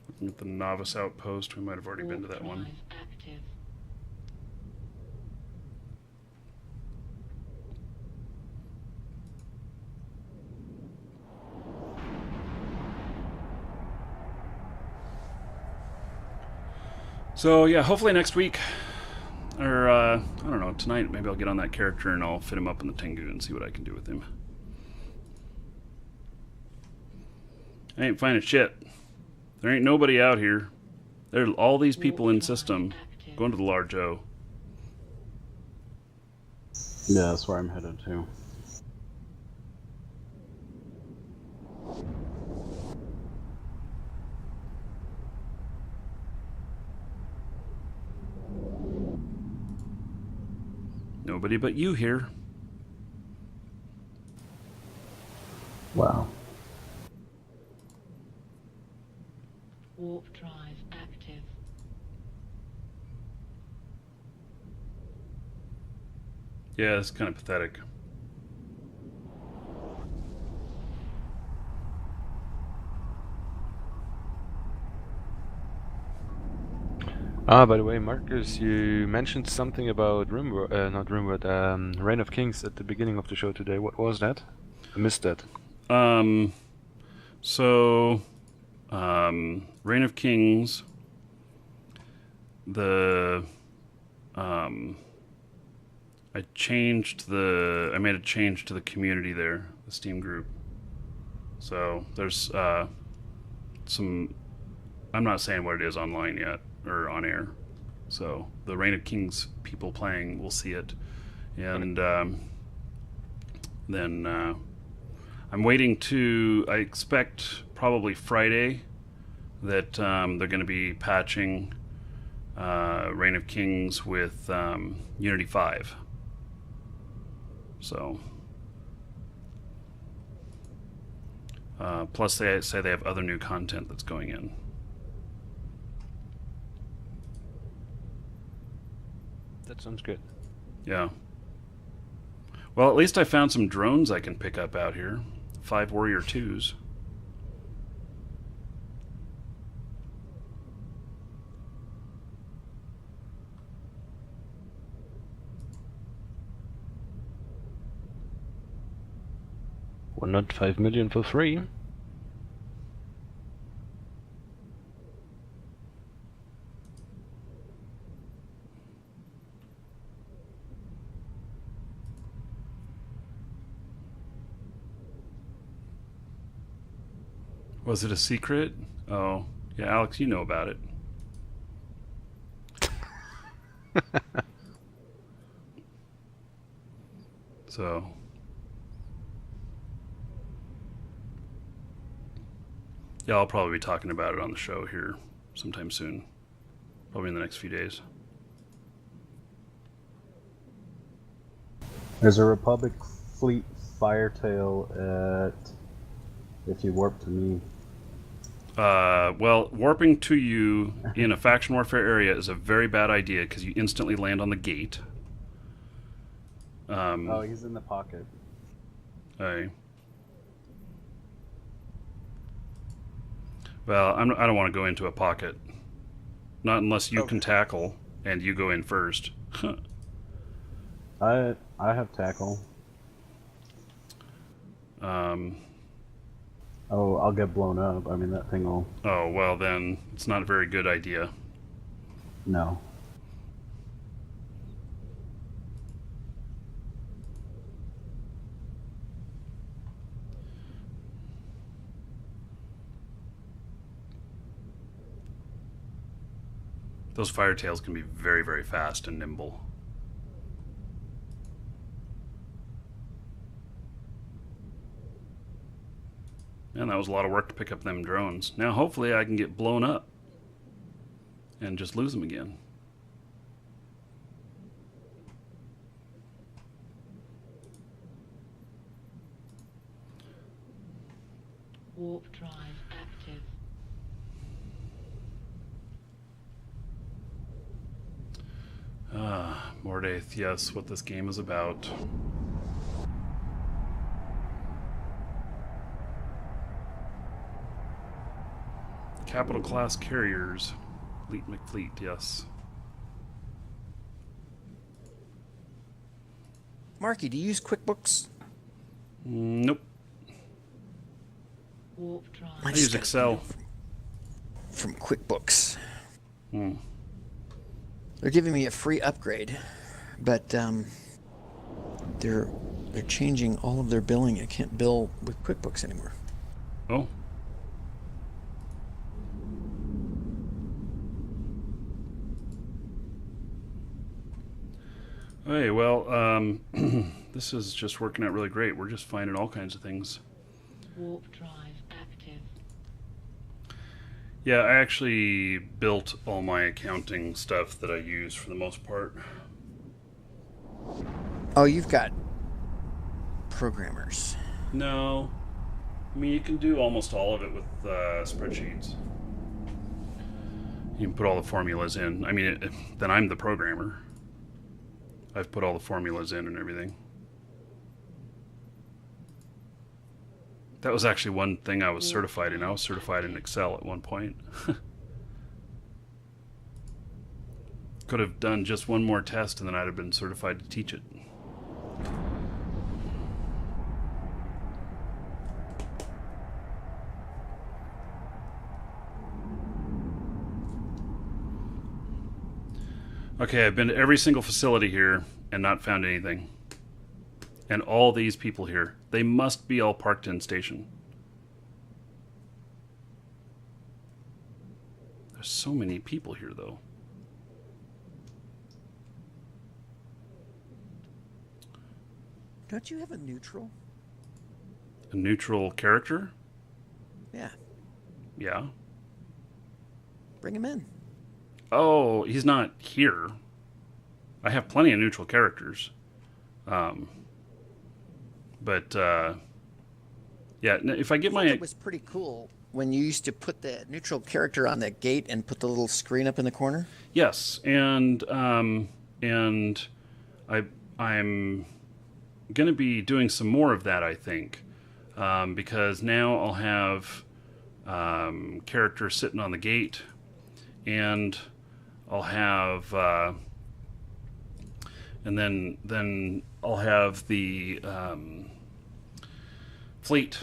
Looking at the novice outpost, we might have already been to that one. Drive active. So yeah, hopefully next week, or I don't know, tonight maybe I'll get on that character and I'll fit him up in the Tengu and see what I can do with him. I ain't finding shit. There ain't nobody out here. There are all these people in system going to the large O. Yeah, that's where I'm headed to. Nobody but you here. Wow. Warp drive active. Yeah, it's kind of pathetic. Ah, by the way, Marcus, you mentioned something about not Rimworld, Reign of Kings at the beginning of the show today. What was that? I missed that. Reign of Kings, I made a change to the community there, the Steam group. So there's some, I'm not saying what it is online yet, or on air. So the Reign of Kings people playing will see it. And then I'm waiting to. I expect probably Friday that they're going to be patching Reign of Kings with Unity 5. So, plus they say they have other new content that's going in. That sounds good. Yeah. Well, at least I found some drones I can pick up out here. 5 Warrior 2s. Well, not 5 million for free. Was it a secret? Oh, yeah, Alex, you know about it. So, yeah, I'll probably be talking about it on the show here sometime soon. Probably in the next few days. There's a Republic Fleet Firetail at, if you warp to me. Well, warping to you in a faction warfare area is a very bad idea because you instantly land on the gate. Oh, he's in the pocket. Well, I don't want to go into a pocket. Not unless you can tackle and you go in first. I have tackle. Oh, I'll get blown up. I mean, that thing will... Oh, well then, it's not a very good idea. No. Those firetails can be very, very fast and nimble. And that was a lot of work to pick up them drones. Now hopefully I can get blown up and just lose them again. Warp drive active. Mordaith, yes, what this game is about. Capital class carriers. Fleet McFleet, yes. Markee, do you use QuickBooks? Nope. Warp drive. I use just got Excel. From QuickBooks. Hmm. They're giving me a free upgrade, but they're changing all of their billing. I can't bill with QuickBooks anymore. Oh. Hey, well, this is just working out really great. We're just finding all kinds of things. Warp drive active. Yeah, I actually built all my accounting stuff that I use for the most part. Oh, you've got programmers. No. I mean, you can do almost all of it with spreadsheets. You can put all the formulas in. I mean, then I'm the programmer. I've put all the formulas in and everything. That was actually one thing I was certified in. I was certified in Excel at one point. Could have done just one more test and then I'd have been certified to teach it. Okay, I've been to every single facility here and not found anything. And all these people here, they must be all parked in station. There's so many people here, though. Don't you have a neutral? A neutral character? Yeah. Yeah. Bring him in. Oh, he's not here. I have plenty of neutral characters. But yeah, if I get I thought it was pretty cool when you used to put the neutral character on the gate and put the little screen up in the corner. Yes, and I'm going to be doing some more of that, I think, because now I'll have characters sitting on the gate, and I'll have and then I'll have the fleet,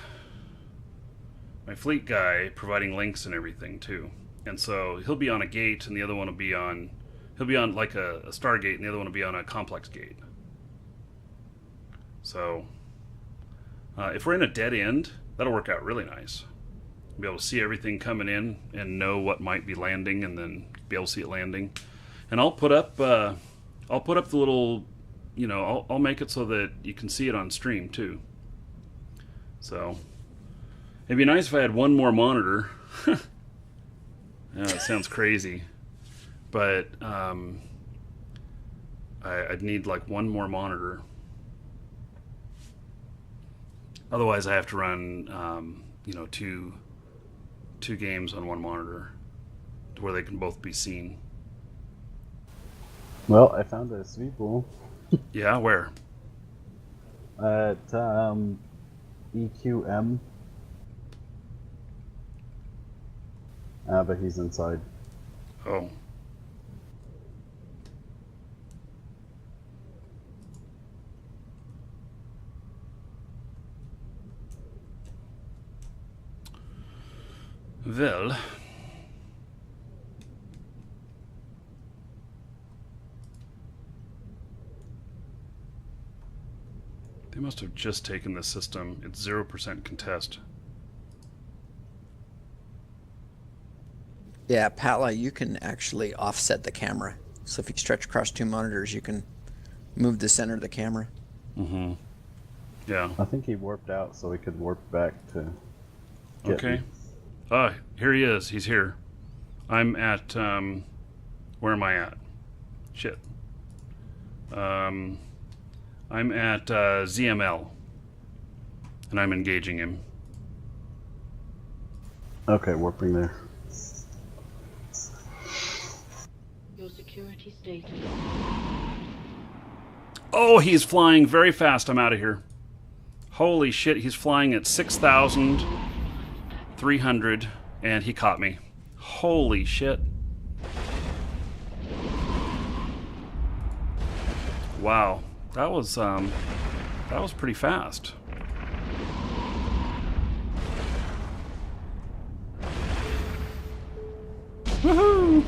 my fleet guy providing links and everything too. And so he'll be on a gate, and the other one will be on. He'll be on like a Stargate, and the other one will be on a complex gate. So if we're in a dead end, that'll work out really nice. Be able to see everything coming in and know what might be landing, and then be able to see it landing. And I'll put up the little, I'll make it so that you can see it on stream too. So it'd be nice if I had one more monitor. Yeah, it sounds crazy, but I'd need like one more monitor. Otherwise, I have to run, two games on one monitor, to where they can both be seen. Well, I found a sweet pool Yeah, where? at EQM. But he's inside. Oh. Well. They must have just taken this system. It's 0% contest. Yeah, Pala, you can actually offset the camera. So if you stretch across two monitors, you can move the center of the camera. Mm-hmm. Yeah. I think he warped out so he could warp back to get Okay. me. Here he is. He's here. I'm at, where am I at? Shit. I'm at ZML. And I'm engaging him. Okay, warping there. Your security status. Oh, he's flying very fast. I'm out of here. Holy shit, he's flying at 6,300, and he caught me. Holy shit. Wow. That was pretty fast. Woohoo!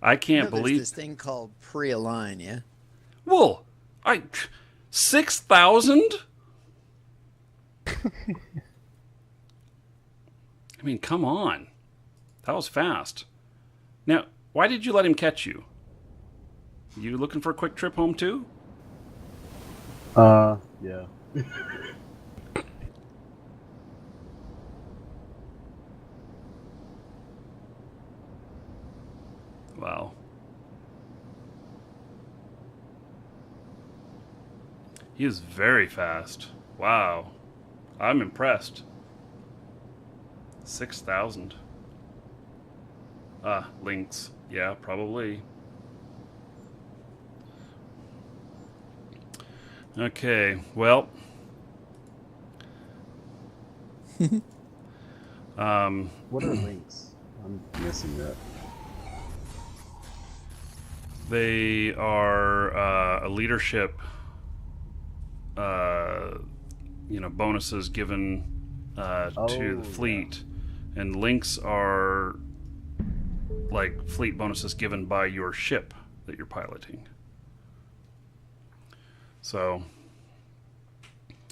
I can't believe There's this thing called pre-align, yeah? Whoa! 6,000? I mean, come on. That was fast. Now, why did you let him catch you? You looking for a quick trip home too? Yeah. Wow. He is very fast. Wow. I'm impressed. 6,000. Links. Yeah, probably. Okay, well. What are links? I'm missing that. They are a leadership, bonuses given to the fleet, and links are like fleet bonuses given by your ship that you're piloting. So,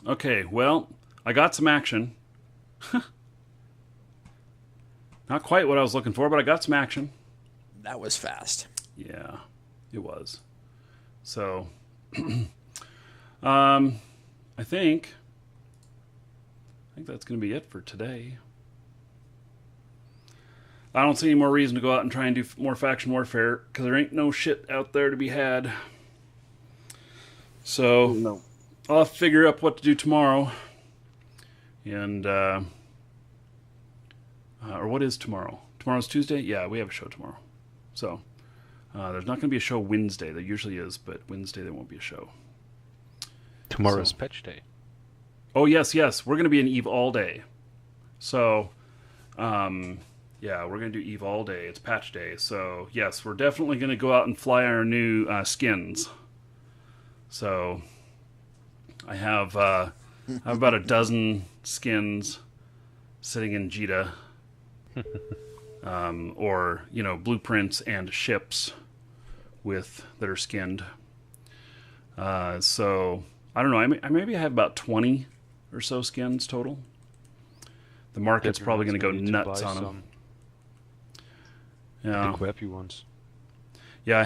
okay, well, I got some action. Not quite what I was looking for, but I got some action. That was fast. Yeah, it was. So, I think that's going to be it for today. I don't see any more reason to go out and try and do more faction warfare because there ain't no shit out there to be had. So No. I'll have to figure out what to do tomorrow. And or what is tomorrow? Tomorrow's Tuesday? Yeah, we have a show tomorrow. So there's not going to be a show Wednesday. There usually is, but Wednesday there won't be a show. Tomorrow's patch day. Oh, yes. We're going to be in Eve all day. So, yeah, we're going to do Eve all day. It's patch day. So, yes, we're definitely going to go out and fly our new skins. So, I have about a dozen skins sitting in Jita. Or, blueprints and ships that are skinned. So, I don't know. I maybe have about 20 or so skins total. The market's probably going to go nuts on them. Yeah, the crappy ones. Yeah, I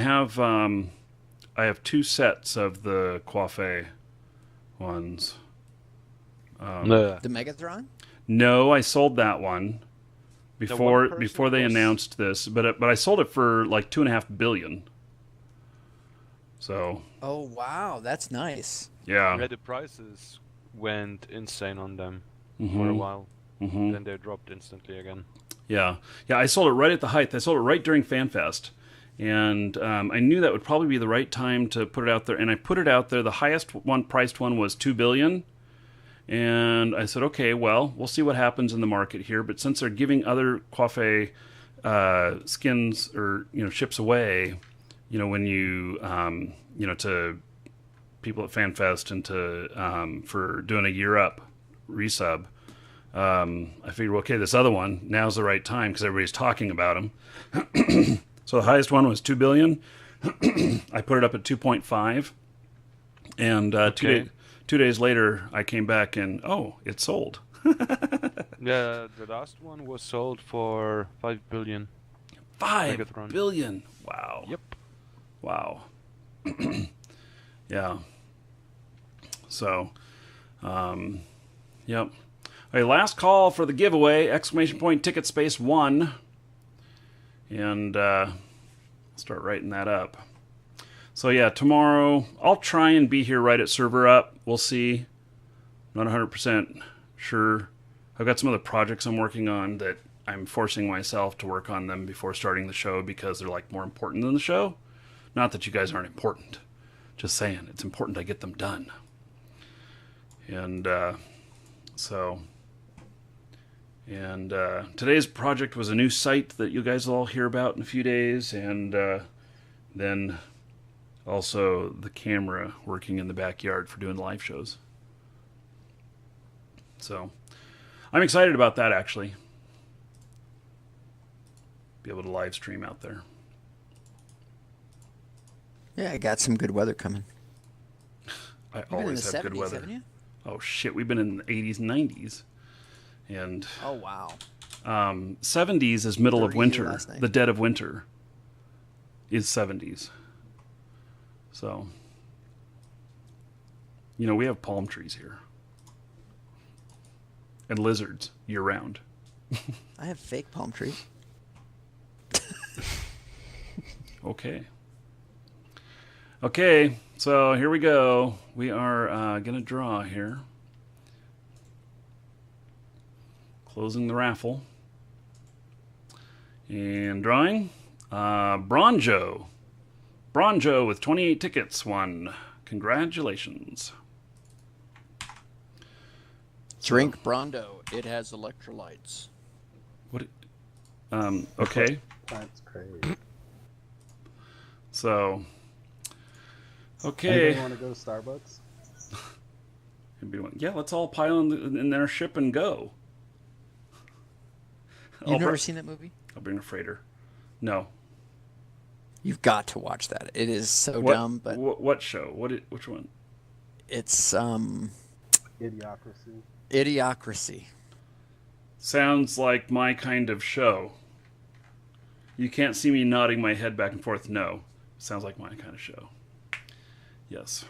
have 2 sets of the Coiffé ones. The Megathron? No, I sold that one before they was... announced this, but I sold it for like $2.5 billion. So. Oh wow, that's nice. Yeah. The prices went insane on them for a while. Mm-hmm. Then they dropped instantly again. Yeah. I sold it right at the height. I sold it right during FanFest. And I knew that would probably be the right time to put it out there. And I put it out there. The highest priced one was $2 billion. And I said, okay, well, we'll see what happens in the market here. But since they're giving other Coiffé skins or ships away, when you to people at FanFest and to for doing a year up resub. I figured, okay, this other one, now's the right time because everybody's talking about them. So the highest one was $2 billion. I put it up at 2.5, and two days later, I came back and it sold. Yeah, the last one was sold for $5 billion. $5 billion. Wow. Yep. Wow. Yeah. So, yep. Okay, last call for the giveaway! ! Ticket space 1. And start writing that up. So yeah, tomorrow I'll try and be here right at server up. We'll see. Not 100% sure. I've got some other projects I'm working on that I'm forcing myself to work on them before starting the show because they're like more important than the show. Not that you guys aren't important. Just saying, it's important I get them done. And today's project was a new site that you guys will all hear about in a few days, and then also the camera working in the backyard for doing live shows. So I'm excited about that, actually. Be able to live stream out there. Yeah, I got some good weather coming. I You've always been in have the good 70s, weather. haven't you? Oh shit, we've been in the 80s and 90s. And oh wow. 70s is middle of winter. The dead of winter is 70s. So, we have palm trees here. And lizards year round. I have fake palm trees. Okay, so here we go. We are going to draw here. Closing the raffle. And drawing. Bronjo. Bronjo with 28 tickets won. Congratulations. Drink Brondo. It has electrolytes. What? Okay. That's crazy. So. Okay. Anybody want to go to Starbucks? Yeah, let's all pile in their ship and go. You've never seen that movie? I'll bring a freighter. No. You've got to watch that. It is so dumb, but what show? Which one? It's Idiocracy. Idiocracy. Sounds like my kind of show. You can't see me nodding my head back and forth. No. Sounds like my kind of show. Yes.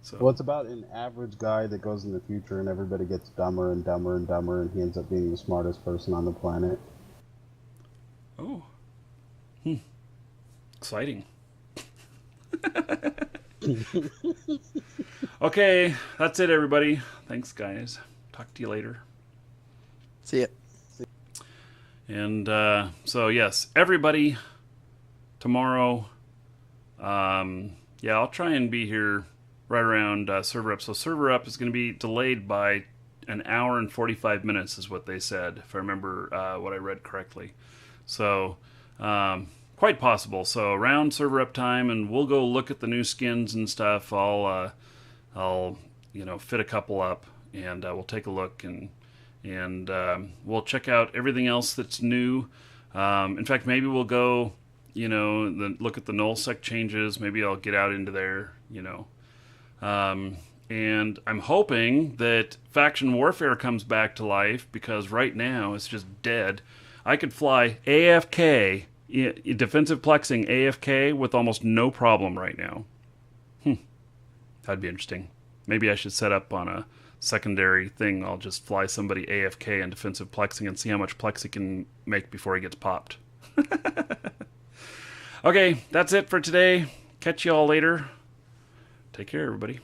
So. Well, it's about an average guy that goes in the future and everybody gets dumber and dumber and dumber, and he ends up being the smartest person on the planet. Oh. Exciting. Okay, that's it, everybody. Thanks, guys. Talk to you later. See ya. And so, yes, everybody, tomorrow, I'll try and be here right around server up. So server up is going to be delayed by an hour and 45 minutes is what they said, if I remember what I read correctly. So quite possible. So around server up time, and we'll go look at the new skins and stuff. I'll fit a couple up, and we'll take a look, and we'll check out everything else that's new. In fact, maybe we'll go, look at the nullsec changes. Maybe I'll get out into there, and I'm hoping that faction warfare comes back to life, because right now it's just dead. I could fly AFK, defensive plexing AFK, with almost no problem right now. That'd be interesting. Maybe I should set up on a secondary thing. I'll just fly somebody AFK and defensive plexing and see how much plex he can make before he gets popped. Okay, that's it for today. Catch you all later. Take care, everybody.